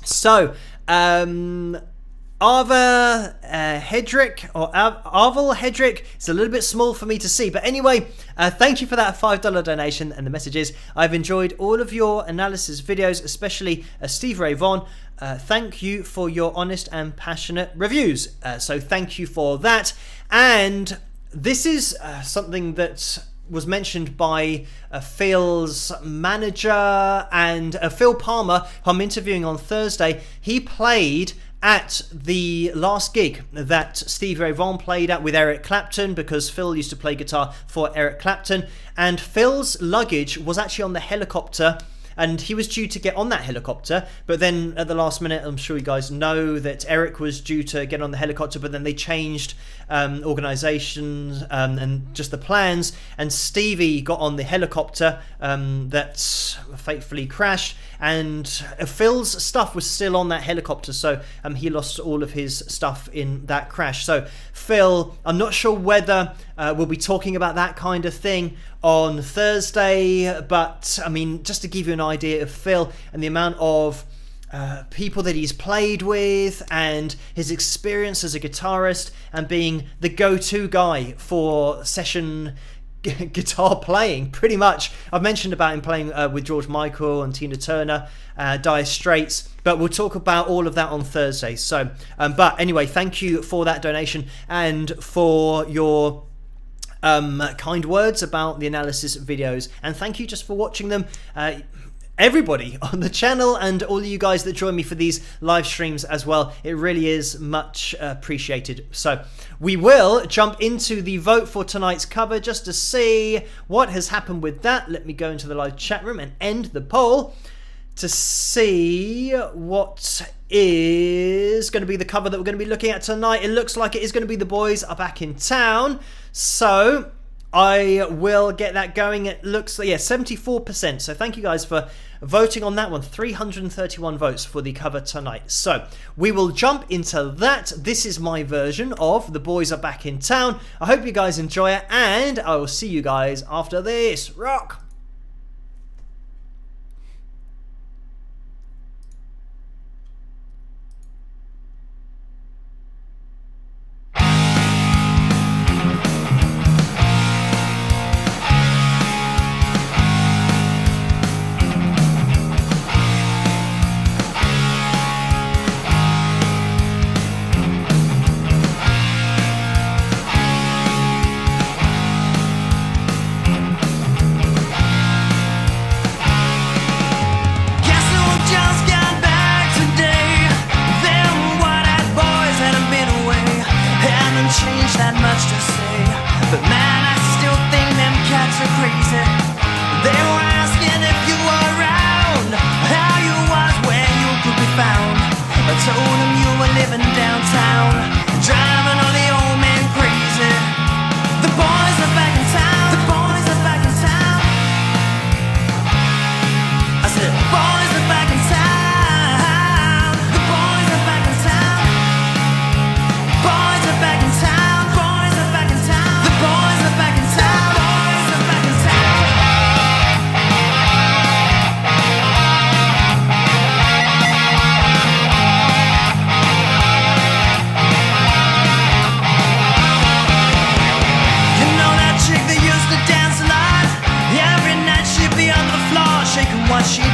So, Arvel Hedrick, it's a little bit small for me to see, but anyway, thank you for that $5 donation. And the message is, I've enjoyed all of your analysis videos, especially Steve Ray Vaughan. Thank you for your honest and passionate reviews. So thank you for that. And this is something that was mentioned by Phil's manager and Phil Palmer, who I'm interviewing on Thursday. He played at the last gig that Steve Ray Vaughan played at with Eric Clapton, because Phil used to play guitar for Eric Clapton, and Phil's luggage was actually on the helicopter, and he was due to get on that helicopter, but then at the last minute, I'm sure you guys know that Eric was due to get on the helicopter, but then they changed organisations and just the plans, and Stevie got on the helicopter that fatefully crashed, and Phil's stuff was still on that helicopter, so he lost all of his stuff in that crash. So Phil, I'm not sure whether we'll be talking about that kind of thing on Thursday, but I mean, just to give you an idea of Phil and the amount of people that he's played with and his experience as a guitarist and being the go-to guy for session guitar playing, pretty much. I've mentioned about him playing with George Michael and Tina Turner, Dire Straits, but we'll talk about all of that on Thursday. So but anyway, thank you for that donation and for your kind words about the analysis videos, and thank you just for watching them, everybody on the channel and all of you guys that join me for these live streams as well. It really is much appreciated. So we will jump into the vote for tonight's cover just to see what has happened with that. Let me go into the live chat room and end the poll to see what is going to be the cover that we're going to be looking at tonight. It looks like it is going to be The Boys Are Back in Town. So I will get that going. It looks like, yeah, 74%. So thank you guys for voting on that one. 331 votes for the cover tonight. So we will jump into that. This is my version of The Boys Are Back in Town. I hope you guys enjoy it, and I will see you guys after this. Rock!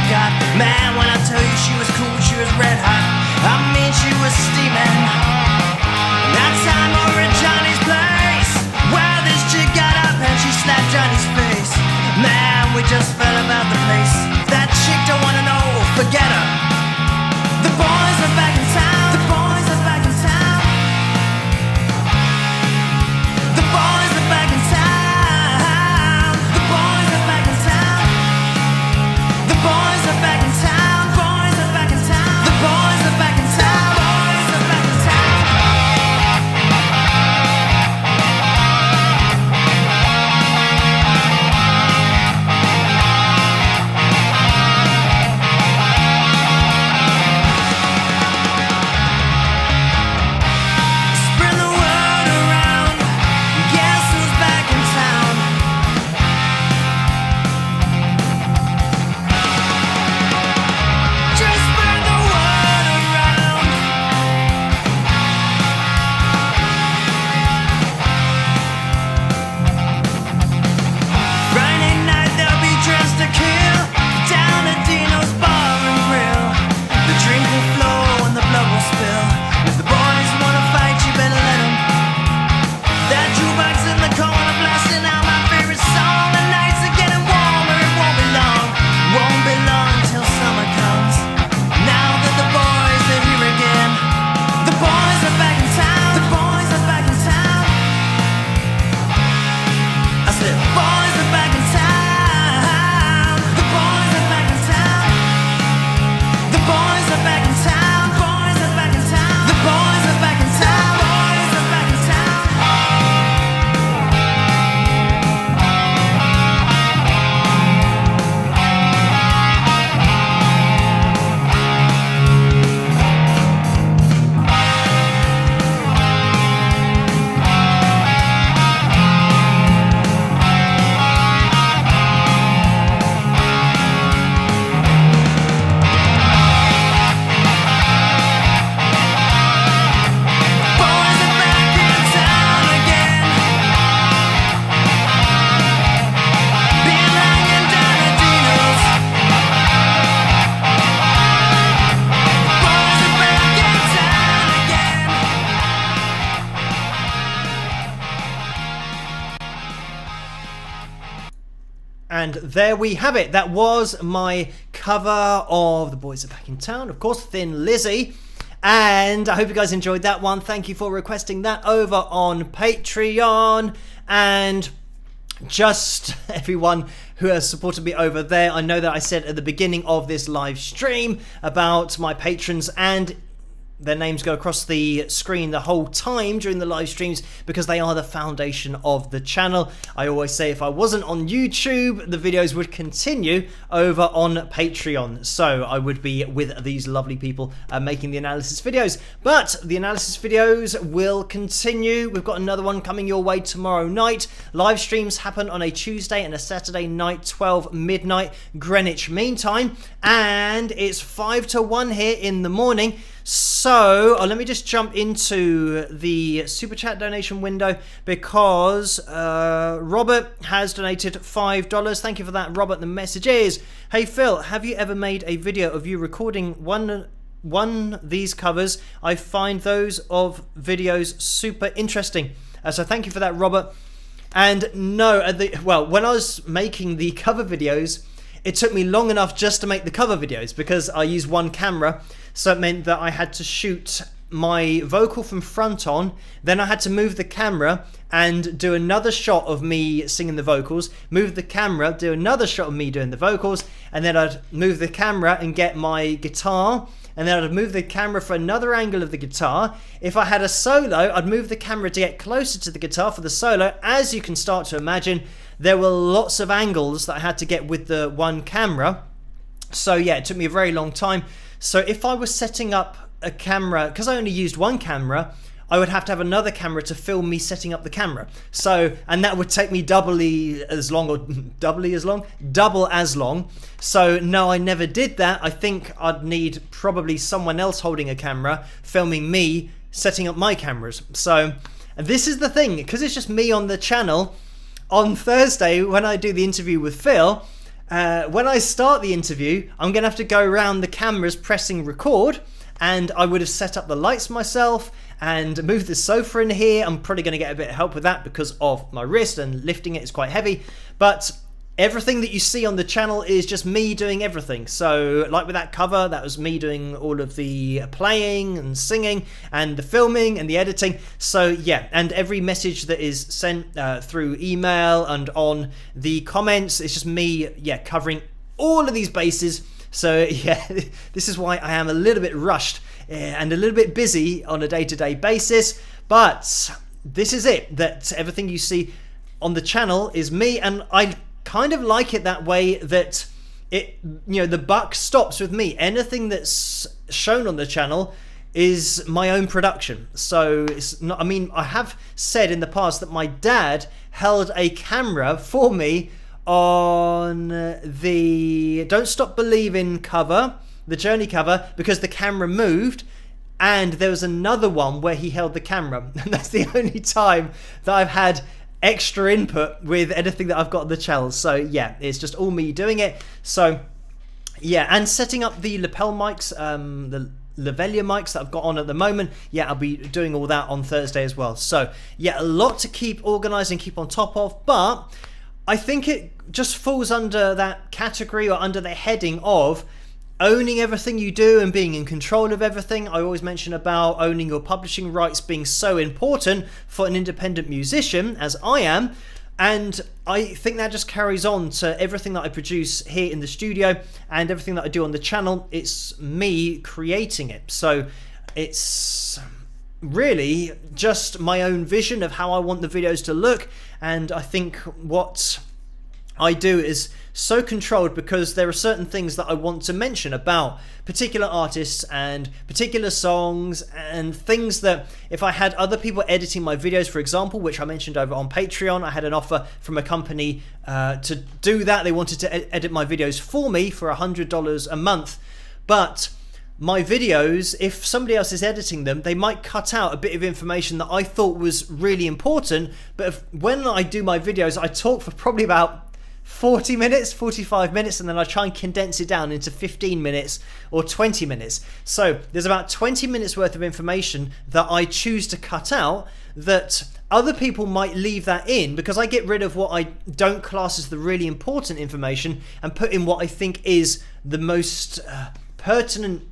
got. Man, when I tell you she was cool, she was red hot. I mean, she was steaming. That time over at Johnny's place, well, this chick got up and she slapped Johnny's face. Man, we just fell about the place. That chick don't wanna know, forget her. The boys are back in town. The boys are back in town. The boys are back in town. The boys are back in town. The boys are back in town. Boys are back in town. The boys are back in town. Boys are back in town. Spread the word around. Guess who's back in town? Just spread the word around. Friday night they'll be dressed to kill. Down at Dino's Bar and Grill. The drink will flow and the blood will spill. If the boys wanna fight, you better let 'em. That jukebox in the corner blasting out my favorite song. The nights are getting warmer, it won't be long. Won't be long till summer comes. Now that the boys are here again. The boys are back in town. The boys are back in town. I said, the boys are back in town. The boys are back in town. The boys are back in town. Boys are back in town. The boys are back in town. Boys are back in town. Boys are back in town again. Been hanging down at Dino's. Boys are back in town again. And there we have it. That was my cover of The Boys Are Back in Town. Of course, Thin Lizzy. And I hope you guys enjoyed that one. Thank you for requesting that over on Patreon. And just everyone who has supported me over there. I know that I said at the beginning of this live stream about my patrons, and their names go across the screen the whole time during the live streams because they are the foundation of the channel. I always say if I wasn't on YouTube, the videos would continue over on Patreon. So I would be with these lovely people making the analysis videos. But the analysis videos will continue. We've got another one coming your way tomorrow night. Live streams happen on a Tuesday and a Saturday night, 12 midnight Greenwich Mean Time. And it's 5 to 1 here in the morning. So let me just jump into the super chat donation window because Robert has donated $5. Thank you for that, Robert. The message is, hey Phil, have you ever made a video of you recording one these covers? I find those of videos super interesting. So thank you for that, Robert. And no, when I was making the cover videos, it took me long enough just to make the cover videos because I use one camera. So it meant that I had to shoot my vocal from front on, then I had to move the camera and do another shot of me singing the vocals, move the camera, do another shot of me doing the vocals, and then I'd move the camera and get my guitar, and then I'd move the camera for another angle of the guitar. If I had a solo, I'd move the camera to get closer to the guitar for the solo. As you can start to imagine, there were lots of angles that I had to get with the one camera. So yeah, it took me a very long time. So if I was setting up a camera, because I only used one camera, I would have to have another camera to film me setting up the camera. So, and that would take me double as long. So no, I never did that. I think I'd need probably someone else holding a camera, filming me setting up my cameras. So, and this is the thing, because it's just me on the channel, on Thursday when I do the interview with Phil, when I start the interview, I'm going to have to go around the cameras pressing record, and I would have set up the lights myself and moved the sofa in here. I'm probably going to get a bit of help with that because of my wrist, and lifting it is quite heavy. But everything that you see on the channel is just me doing everything. So like with that cover, that was me doing all of the playing and singing and the filming and the editing. So yeah, and every message that is sent through email and on the comments, it's just me, covering all of these bases. So yeah, this is why I am a little bit rushed and a little bit busy on a day-to-day basis. But this is it, that everything you see on the channel is me, and I kind of like it that way, that it, the buck stops with me. Anything that's shown on the channel is my own production. So it's not, I have said in the past that my dad held a camera for me on the Don't Stop Believing cover, the Journey cover, because the camera moved, and there was another one where he held the camera, and that's the only time that I've had extra input with anything that I've got on the channel. So yeah, it's just all me doing it. So yeah, and setting up the lapel mics, the lavalier mics that I've got on at the moment, I'll be doing all that on Thursday as well. So yeah, a lot to keep organized and keep on top of, but I think it just falls under that category, or under the heading of owning everything you do and being in control of everything. I always mention about owning your publishing rights being so important for an independent musician, as I am, and I think that just carries on to everything that I produce here in the studio and everything that I do on the channel. It's me creating it, so it's really just my own vision of how I want the videos to look. And I think what I do is so controlled because there are certain things that I want to mention about particular artists and particular songs, and things that if I had other people editing my videos, for example, which I mentioned over on Patreon, I had an offer from a company to do that. They wanted to edit my videos for me for $100 a month, but my videos, if somebody else is editing them, they might cut out a bit of information that I thought was really important. But when I do my videos, I talk for probably about 40 minutes, 45 minutes, and then I try and condense it down into 15 minutes or 20 minutes. So there's about 20 minutes worth of information that I choose to cut out, that other people might leave that in, because I get rid of what I don't class as the really important information and put in what I think is the most pertinent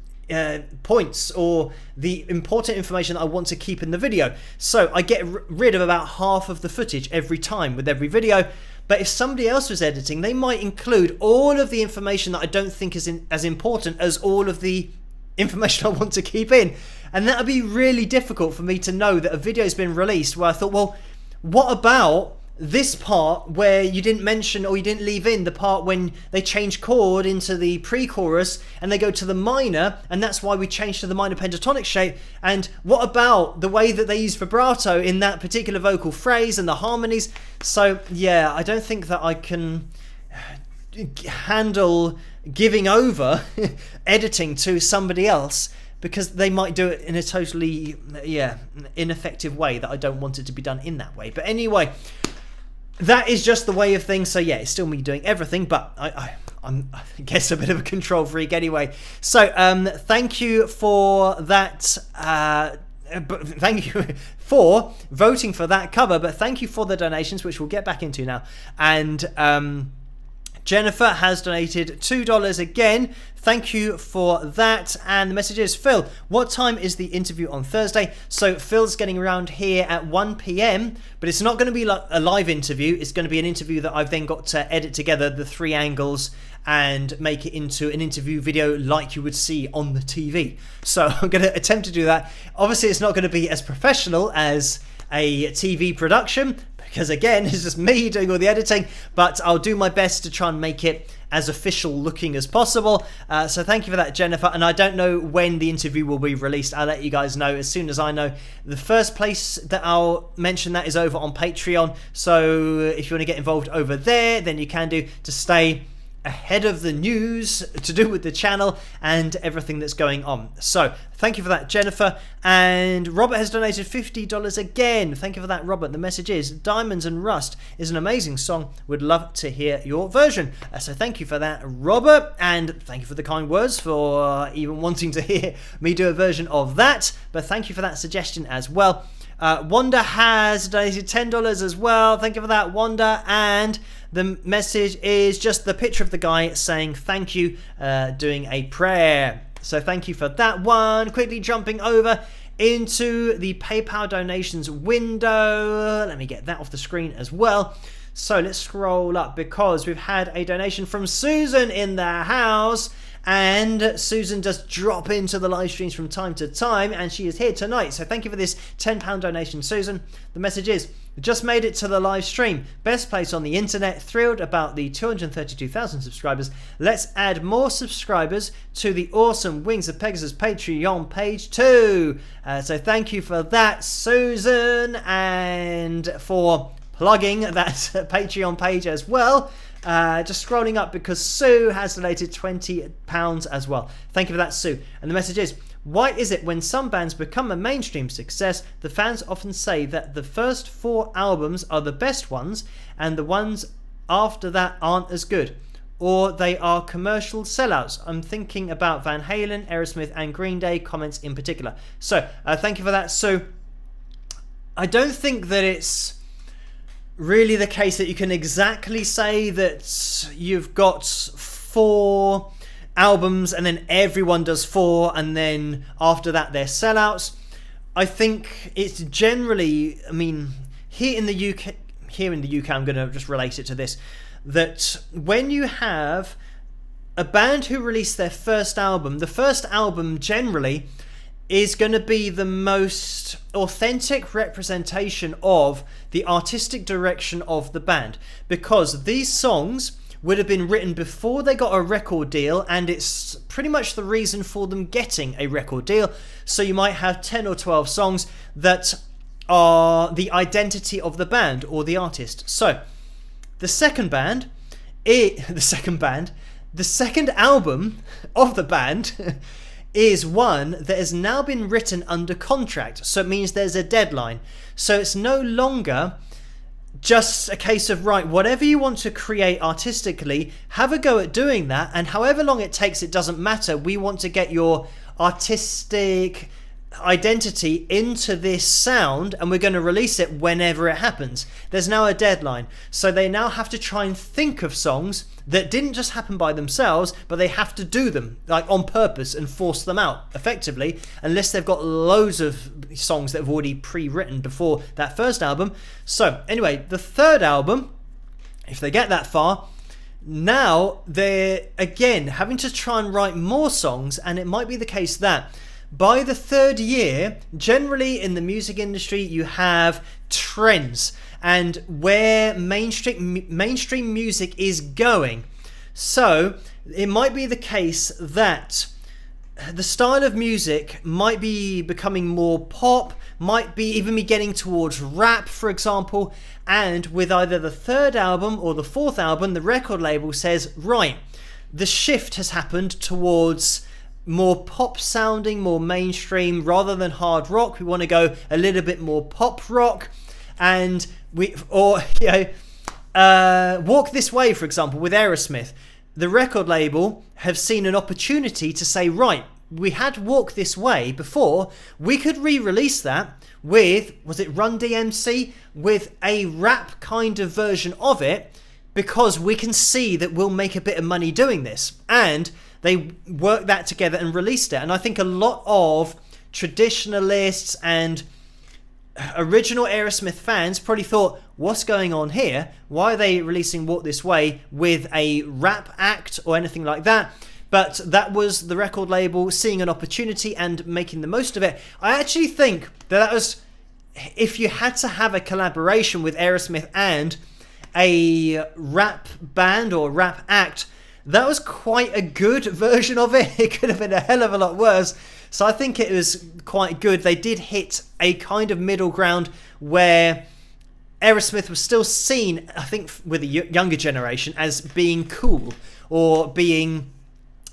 points, or the important information that I want to keep in the video. So I get rid of about half of the footage every time with every video. But if somebody else was editing, they might include all of the information that I don't think is as important as all of the information I want to keep in. And that would be really difficult for me to know that a video has been released where I thought, well, what about this part where you didn't mention, or you didn't leave in the part when they change chord into the pre-chorus and they go to the minor, and that's why we changed to the minor pentatonic shape. And what about the way that they use vibrato in that particular vocal phrase and the harmonies? So yeah, I don't think that I can handle giving over editing to somebody else, because they might do it in a totally ineffective way that I don't want it to be done in that way. But anyway, that is just the way of things. So yeah, it's still me doing everything, but I'm I guess a bit of a control freak anyway. So thank you for that. Thank you for voting for that cover, but thank you for the donations, which we'll get back into now. And Jennifer has donated $2 again. Thank you for that. And the message is, Phil, what time is the interview on Thursday? So Phil's getting around here at 1 p.m, but it's not going to be like a live interview. It's going to be an interview that I've then got to edit together the 3 angles and make it into an interview video like you would see on the TV. So I'm going to attempt to do that. Obviously, it's not going to be as professional as a TV production, because again, it's just me doing all the editing, but I'll do my best to try and make it as official looking as possible. So thank you for that, Jennifer. And I don't know when the interview will be released. I'll let you guys know as soon as I know. The first place that I'll mention that is over on Patreon. So if you want to get involved over there, then you can do, to stay ahead of the news to do with the channel and everything that's going on. So thank you for that, Jennifer. And Robert has donated $50 again. Thank you for that, Robert. The message is Diamonds and Rust is an amazing song. Would love to hear your version. So thank you for that, Robert, and thank you for the kind words for even wanting to hear me do a version of that. But thank you for that suggestion as well. Wanda has donated $10 as well. Thank you for that, Wanda. And the message is just the picture of the guy saying thank you, doing a prayer. So thank you for that one. Quickly jumping over into the PayPal donations window. Let me get that off the screen as well. So let's scroll up because we've had a donation from Susan in the house. And Susan does drop into the live streams from time to time, and she is here tonight. So thank you for this £10 donation, Susan. The message is, just made it to the live stream. Best place on the internet. Thrilled about the 232,000 subscribers. Let's add more subscribers to the awesome Wings of Pegasus Patreon page too. So thank you for that, Susan, and for plugging that Patreon page as well. Just scrolling up because Sue has donated £20 as well. Thank you for that, Sue. And the message is, why is it when some bands become a mainstream success, the fans often say that the first 4 albums are the best ones and the ones after that aren't as good? Or they are commercial sellouts? I'm thinking about Van Halen, Aerosmith and Green Day comments in particular. So thank you for that, Sue. I don't think that it's really the case that you can exactly say that you've got 4 albums and then everyone does 4 and then after that they're sellouts. I think it's generally, I mean, here in the UK I'm going to just relate it to this, that when you have a band who release their first album, the first album generally is going to be the most authentic representation of the artistic direction of the band, because these songs would have been written before they got a record deal, and it's pretty much the reason for them getting a record deal. So you might have 10 or 12 songs that are the identity of the band or the artist. So the second album of the band is one that has now been written under contract. So it means there's a deadline. So it's no longer just a case of, right, whatever you want to create artistically, have a go at doing that, and however long it takes, it doesn't matter. We want to get your artistic identity into this sound, and we're going to release it whenever it happens. There's now a deadline. So they now have to try and think of songs that didn't just happen by themselves, but they have to do them like on purpose and force them out effectively, unless they've got loads of songs that have already pre-written before that first album. So anyway, the third album, if they get that far, now they're again having to try and write more songs, and it might be the case that by the third year, generally in the music industry, you have trends and where mainstream music is going. So it might be the case that the style of music might be becoming more pop, might be even be getting towards rap, for example. And with either the third album or the fourth album, the record label says, right, the shift has happened towards more pop sounding, more mainstream, rather than hard rock. We want to go a little bit more pop rock. And Walk This Way, for example, with Aerosmith, the record label have seen an opportunity to say, right, we had Walk This Way before, we could re-release that with, was it Run DMC, with a rap kind of version of it, because we can see that we'll make a bit of money doing this. And they worked that together and released it. And I think a lot of traditionalists and original Aerosmith fans probably thought, what's going on here? Why are they releasing Walk This Way with a rap act or anything like that? But that was the record label seeing an opportunity and making the most of it. I actually think that was, if you had to have a collaboration with Aerosmith and a rap band or rap act, that was quite a good version of it. It could have been a hell of a lot worse. So I think it was quite good. They did hit a kind of middle ground where Aerosmith was still seen, I think, with the younger generation as being cool or being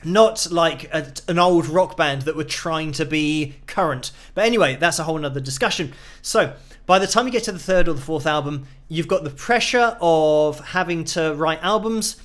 not like an old rock band that were trying to be current. But anyway, that's a whole nother discussion. So by the time you get to the third or the fourth album, you've got the pressure of having to write albums,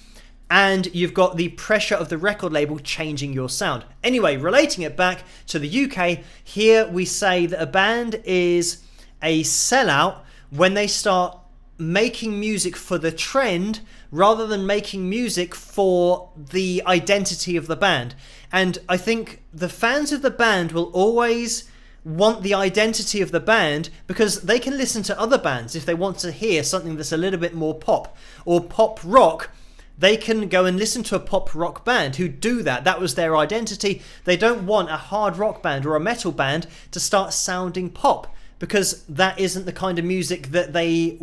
and you've got the pressure of the record label changing your sound. Anyway, relating it back to the UK, here we say that a band is a sellout when they start making music for the trend rather than making music for the identity of the band. And I think the fans of the band will always want the identity of the band because they can listen to other bands if they want to hear something that's a little bit more pop or pop rock. They can go and listen to a pop rock band who do that. That was their identity. They don't want a hard rock band or a metal band to start sounding pop because that isn't the kind of music that they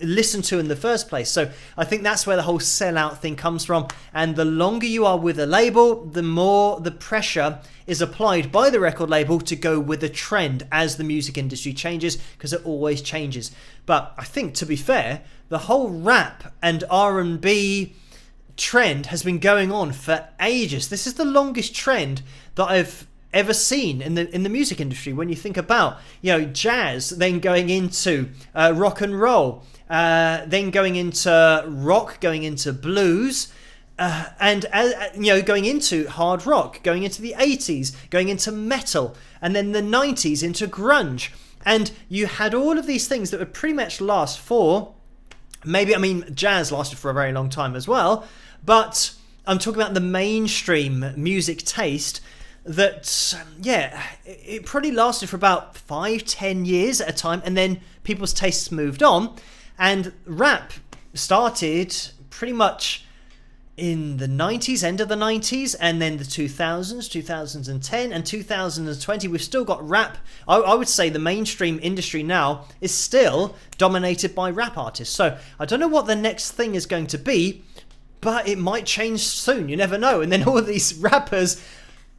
listen to in the first place. So I think that's where the whole sellout thing comes from. And the longer you are with a label, the more the pressure is applied by the record label to go with the trend as the music industry changes, because it always changes. But I think, to be fair, the whole rap and R&B trend has been going on for ages. This is the longest trend that I've ever seen in the music industry. When you think about, jazz, then going into rock and roll, then going into rock, going into blues, and going into hard rock, going into the 80s, going into metal, and then the 90s into grunge. And you had all of these things that would pretty much last for jazz lasted for a very long time as well, but I'm talking about the mainstream music taste that, it probably lasted for about 5-10 years at a time, and then people's tastes moved on. And rap started pretty much in the 90s, end of the 90s, and then the 2000s, 2010, and 2020. We've still got rap. I would say the mainstream industry now is still dominated by rap artists. So I don't know what the next thing is going to be, but it might change soon. You never know. And then all of these rappers,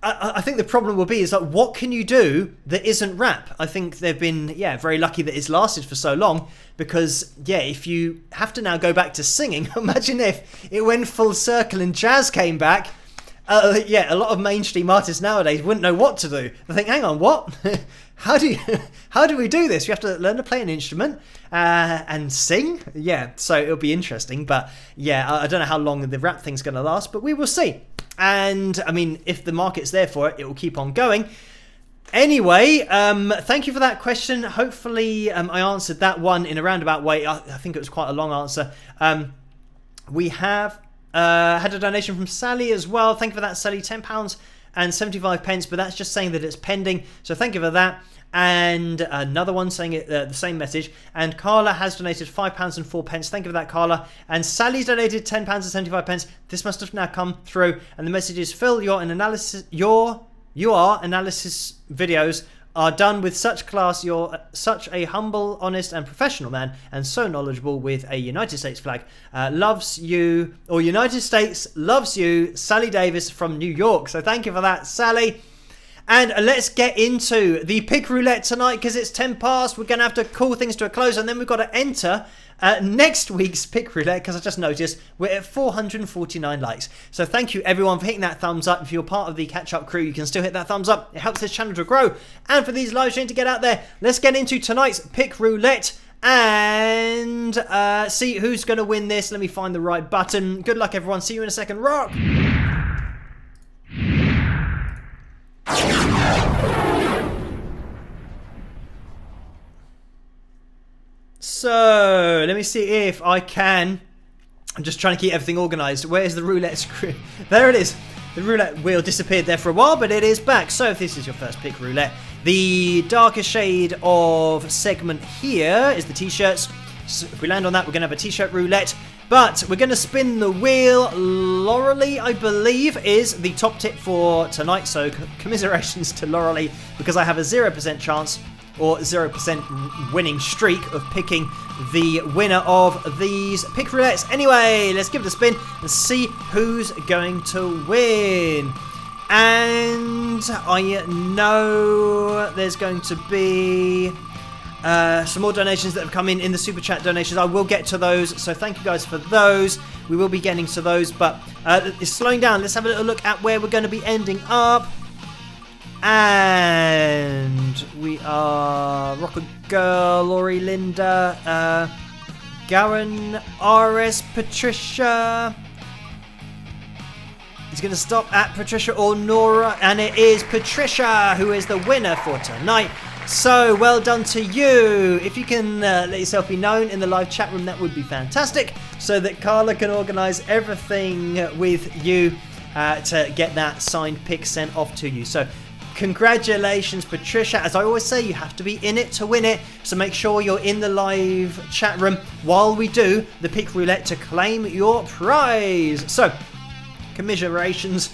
I think the problem will be is like, what can you do that isn't rap? I think they've been, very lucky that it's lasted for so long, because, if you have to now go back to singing, imagine if it went full circle and jazz came back. A lot of mainstream artists nowadays wouldn't know what to do. They think, hang on, what? How do we do this? You have to learn to play an instrument and sing? Yeah, so it'll be interesting. But I don't know how long the rap thing's going to last, but we will see. And I mean, if the market's there for it, it will keep on going. Anyway, thank you for that question. Hopefully I answered that one in a roundabout way. I think it was quite a long answer. We have had a donation from Sally as well. Thank you for that, Sally. £10 and 75 pence, but that's just saying that it's pending. So thank you for that. And another one saying it, the same message. And Carla has donated £5 and 4 pence. Thank you for that, Carla. And Sally's donated £10 and 75 pence. This must have now come through. And the message is, Phil, your analysis videos are done with such class. You're such a humble, honest, and professional man, and so knowledgeable with a United States flag. Loves you, or United States loves you, Sally Davis from New York. So thank you for that, Sally. And let's get into the pick roulette tonight, because it's 10 past. We're going to have to call things to a close, and then we've got to enter next week's pick roulette, because I just noticed we're at 449 likes. So thank you everyone for hitting that thumbs up. If you're part of the catch-up crew, you can still hit that thumbs up. It helps this channel to grow and for these live streams to get out there. Let's get into tonight's pick roulette and see who's going to win this. Let me find the right button. Good luck, everyone. See you in a second. Rock! So, let me see if I can. I'm just trying to keep everything organised. Where's the roulette screen? There it is. The roulette wheel disappeared there for a while, but it is back. So, if this is your first pick roulette, the darker shade of segment here is the t-shirts. So if we land on that, we're going to have a t-shirt roulette. But we're going to spin the wheel. Laurelie, I believe, is the top tip for tonight. So, commiserations to Laurelie, because I have a 0% chance or 0% winning streak of picking the winner of these pick roulettes. Anyway, let's give it a spin and see who's going to win. And I know there's going to be some more donations that have come in the super chat donations. I will get to those, so thank you guys for those. We will be getting to those, but it's slowing down. Let's have a little look at where we're going to be ending up. And we are Rocket Girl, Laurie, Linda, Garen, RS, Patricia. He's going to stop at Patricia or Nora, and it is Patricia who is the winner for tonight. So, well done to you. If you can let yourself be known in the live chat room, that would be fantastic, so that Carla can organise everything with you to get that signed pic sent off to you. So, congratulations, Patricia. As I always say, you have to be in it to win it, so make sure you're in the live chat room while we do the pic roulette to claim your prize. So, commiserations.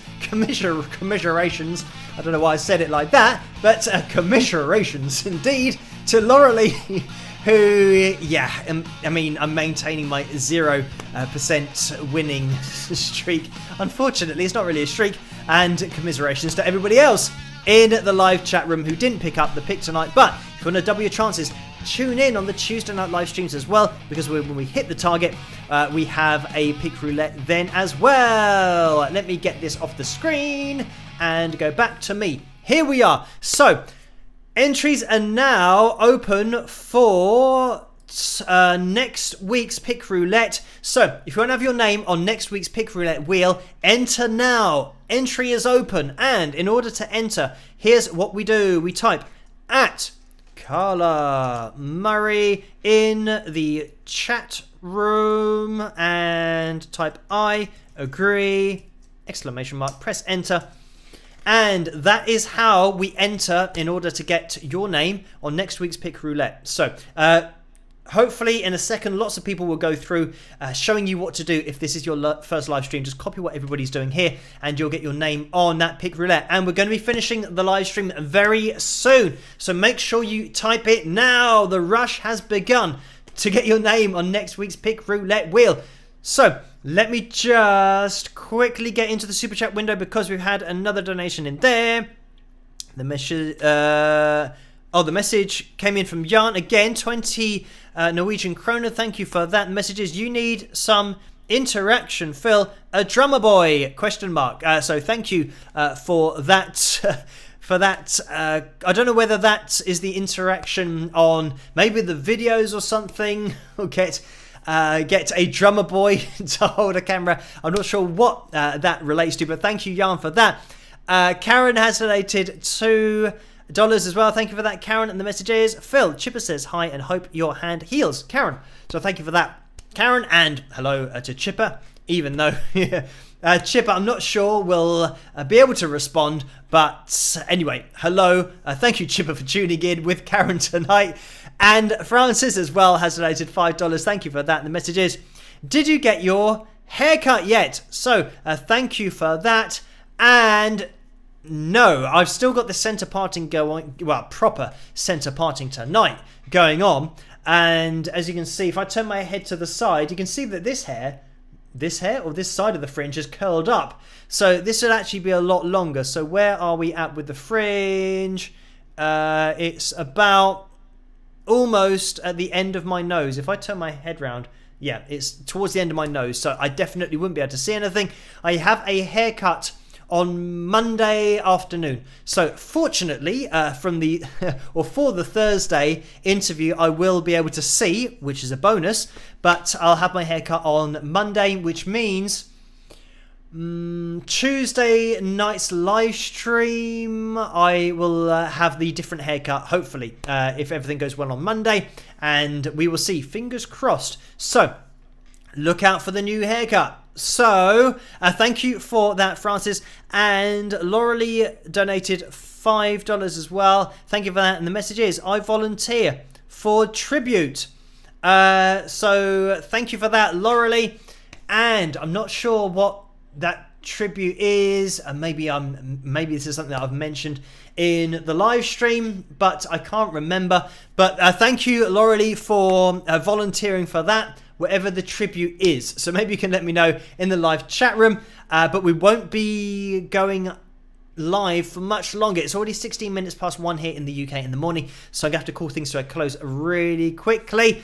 I don't know why I said it like that, but commiserations indeed to Laurelie, who, yeah, I mean, I'm maintaining my 0% winning streak. Unfortunately, it's not really a streak, and commiserations to everybody else in the live chat room who didn't pick up the pick tonight. But if you want to double your chances, tune in on the Tuesday night live streams as well, because when we hit the target, we have a pick roulette then as well. Let me get this off the screen and go back to me. Here we are. So, entries are now open for next week's pick roulette. So, if you want to have your name on next week's pick roulette wheel, enter now. Entry is open, and in order to enter, here's what we do. We type at Carla Murray in the chat room and type I agree, exclamation mark, press enter. And that is how we enter in order to get your name on next week's pick roulette. So, hopefully in a second, lots of people will go through showing you what to do. If this is your first live stream, just copy what everybody's doing here and you'll get your name on that pick roulette. And we're going to be finishing the live stream very soon, so make sure you type it now. The rush has begun to get your name on next week's pick roulette wheel. So let me just quickly get into the super chat window, because we've had another donation in there. The message the message came in from Jan again, 20 Norwegian kroner. Thank you for that. The message is, you need some interaction, Phil, a drummer boy, question mark. So thank you for that. For that, I don't know whether that is the interaction on maybe the videos or something. Or get a drummer boy to hold a camera. I'm not sure what that relates to, but thank you, Jan, for that. Karen has donated $2 as well. Thank you for that, Karen. And the message is, Phil, Chipper says hi and hope your hand heals. Karen. So thank you for that, Karen. And hello to Chipper, even though Chipper, I'm not sure will be able to respond. But anyway, hello. Thank you, Chipper, for tuning in with Karen tonight. And Francis as well has donated $5. Thank you for that. And the message is, did you get your haircut yet? So thank you for that. And no, I've still got the centre parting going, well, proper centre parting tonight going on. And as you can see, if I turn my head to the side, you can see that this hair or this side of the fringe is curled up. So this would actually be a lot longer. So where are we at with the fringe? It's about almost at the end of my nose. If I turn my head round, yeah, it's towards the end of my nose. So I definitely wouldn't be able to see anything. I have a haircut on Monday afternoon. So fortunately, from the for the Thursday interview, I will be able to see, which is a bonus. But I'll have my haircut on Monday, which means Tuesday night's live stream, I will have the different haircut, hopefully, if everything goes well on Monday, and we will see, fingers crossed. So look out for the new haircut. So thank you for that, Francis. And Laurelie donated $5 as well. Thank you for that. And the message is, I volunteer for tribute. So thank you for that, Laurelie. And I'm not sure what that tribute is. Maybe this is something that I've mentioned in the live stream, but I can't remember. But thank you, Laurelie, for volunteering for that, whatever the tribute is. So maybe you can let me know in the live chat room. But we won't be going live for much longer. It's already 16 minutes past 1 here in the UK in the morning, so I'm going to have to call things to a close really quickly.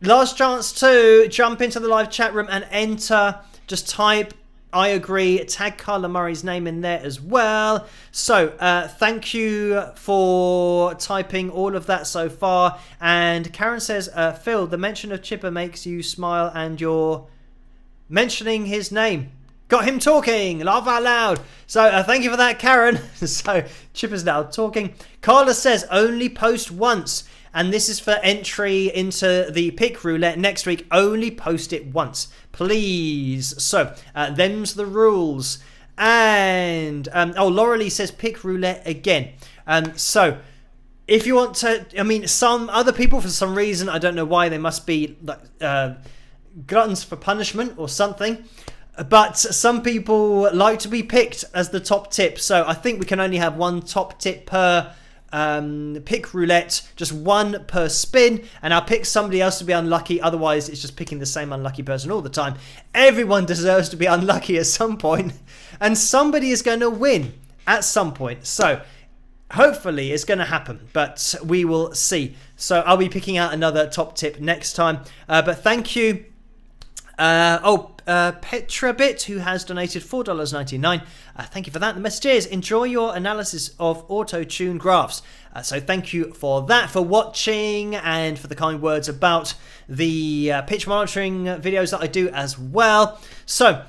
Last chance to jump into the live chat room and enter. Just type I agree, tag Carla Murray's name in there as well. So thank you for typing all of that so far. And Karen says, Phil, the mention of Chipper makes you smile and you're mentioning his name. Got him talking, laugh out loud. So thank you for that, Karen. So Chipper's now talking. Carla says only post once. And this is for entry into the pick roulette next week. Only post it once, please. So, them's the rules. And, Laura Lee says pick roulette again. So, if you want to, I mean, some other people, for some reason, I don't know why, they must be gluttons for punishment or something. But some people like to be picked as the top tip. So, I think we can only have one top tip per pick roulette, just one per spin, and I'll pick somebody else to be unlucky. Otherwise it's just picking the same unlucky person all the time. Everyone deserves to be unlucky at some point, and somebody is going to win at some point. So hopefully it's going to happen, but we will see. So I'll be picking out another top tip next time, but thank you. Petrabit, who has donated $4.99. Thank you for that. The message is, enjoy your analysis of auto-tune graphs. So thank you for that, for watching, and for the kind words about the pitch monitoring videos that I do as well. So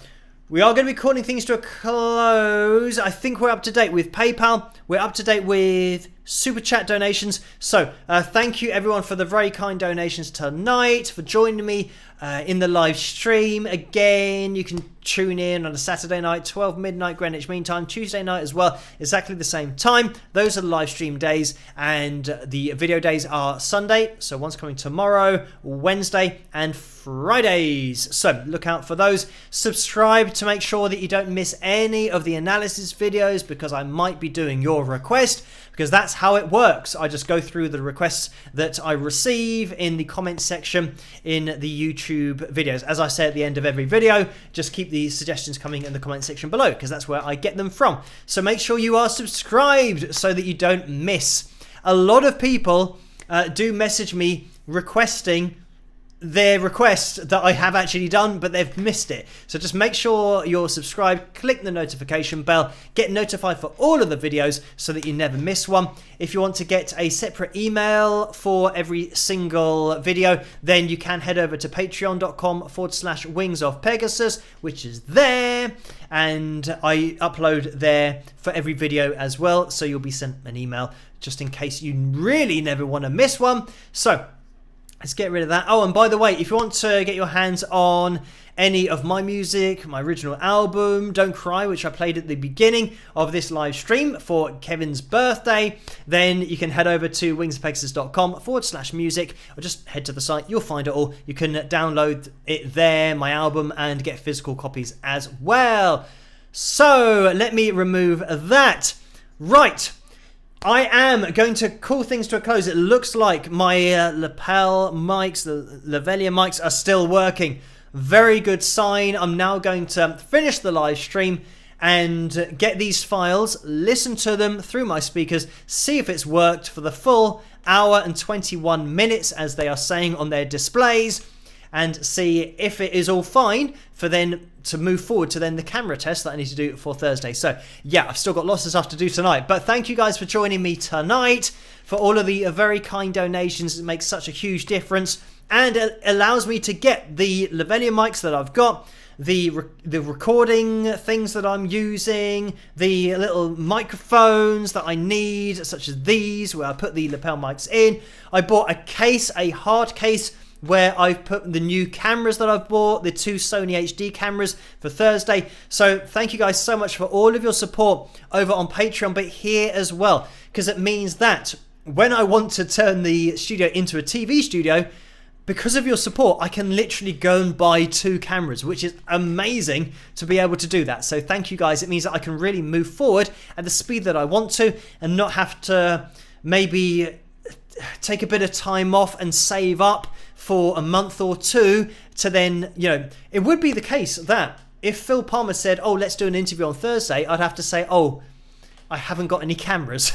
we are going to be calling things to a close. I think we're up to date with PayPal. We're up to date with Super Chat donations. So thank you everyone for the very kind donations tonight, for joining me in the live stream. Again, you can tune in on a Saturday night, 12 midnight Greenwich Mean Time, Tuesday night as well, exactly the same time. Those are the live stream days, and the video days are Sunday, so one's coming tomorrow, Wednesday and Fridays. So look out for those. Subscribe to make sure that you don't miss any of the analysis videos, because I might be doing your request, because that's how it works. I just go through the requests that I receive in the comment section in the YouTube videos. As I say at the end of every video, just keep the suggestions coming in the comment section below, because that's where I get them from. So make sure you are subscribed so that you don't miss. A lot of people do message me requesting their request that I have actually done, but they've missed it. So just make sure you're subscribed, click the notification bell, get notified for all of the videos so that you never miss one. If you want to get a separate email for every single video, then you can head over to patreon.com/Wings of Pegasus, which is there, and I upload there for every video as well, so you'll be sent an email just in case you really never want to miss one. So let's get rid of that. Oh, and by the way, if you want to get your hands on any of my music, my original album, Don't Cry, which I played at the beginning of this live stream for Kevin's birthday, then you can head over to wingsofpegasus.com/music, or just head to the site. You'll find it all. You can download it there, my album, and get physical copies as well. So let me remove that. Right. I am going to call things to a close. It looks like my lapel mics, the lavalier mics, are still working. Very good sign. I'm now going to finish the live stream and get these files, listen to them through my speakers, see if it's worked for the full hour and 21 minutes as they are saying on their displays, and see if it is all fine for then to move forward to then the camera test that I need to do for Thursday. So yeah, I've still got lots of stuff to do tonight, but thank you guys for joining me tonight, for all of the very kind donations. It makes such a huge difference, and it allows me to get the lavalier mics that I've got, the recording things that I'm using, the little microphones that I need, such as these, where I put the lapel mics in. I bought a case, a hard case, where I've put the new cameras that I've bought, the 2 Sony HD cameras for Thursday. So thank you guys so much for all of your support over on Patreon, but here as well, because it means that when I want to turn the studio into a TV studio, because of your support, I can literally go and buy 2 cameras, which is amazing to be able to do that. So thank you guys. It means that I can really move forward at the speed that I want to, and not have to maybe take a bit of time off and save up for a month or two to then, you know, it would be the case that if Phil Palmer said, oh, let's do an interview on Thursday, I'd have to say, oh, I haven't got any cameras.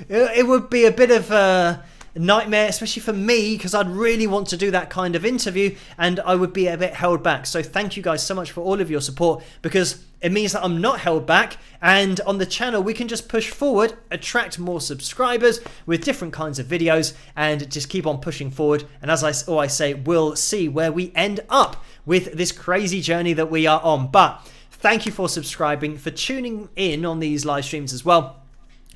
It would be a bit of a nightmare, especially for me, because I'd really want to do that kind of interview and I would be a bit held back. So thank you guys so much for all of your support, because it means that I'm not held back, and on the channel we can just push forward, attract more subscribers with different kinds of videos, and just keep on pushing forward. And as I always say, we'll see where we end up with this crazy journey that we are on. But thank you for subscribing, for tuning in on these live streams as well,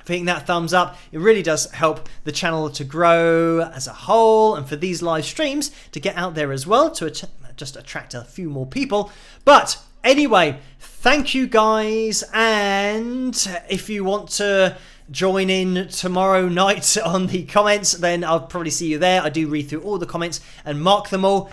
for hitting that thumbs up. It really does help the channel to grow as a whole, and for these live streams to get out there as well, to just attract a few more people. But anyway, thank you guys, and if you want to join in tomorrow night on the comments, then I'll probably see you there. I do read through all the comments and mark them all,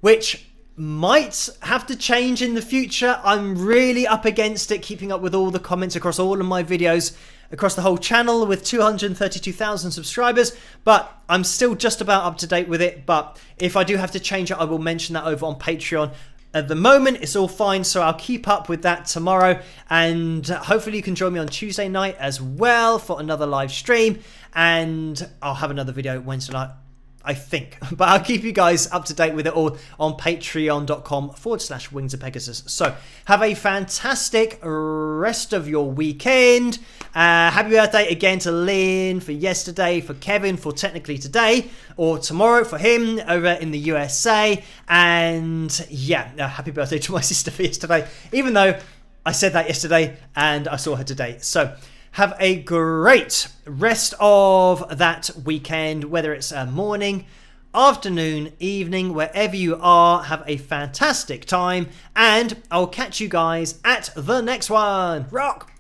which might have to change in the future. I'm really up against it, keeping up with all the comments across all of my videos across the whole channel with 232,000 subscribers, but I'm still just about up to date with it. But if I do have to change it, I will mention that over on Patreon. At the moment, it's all fine, so I'll keep up with that tomorrow, and hopefully you can join me on Tuesday night as well for another live stream, and I'll have another video Wednesday night, I think. But I'll keep you guys up to date with it all on patreon.com/Wings of Pegasus. So have a fantastic rest of your weekend. Happy birthday again to Lynn for yesterday, for Kevin for technically today, or tomorrow for him over in the USA. And yeah, happy birthday to my sister for yesterday, even though I said that yesterday and I saw her today. So have a great rest of that weekend, whether it's a morning, afternoon, evening, wherever you are. Have a fantastic time, and I'll catch you guys at the next one. Rock!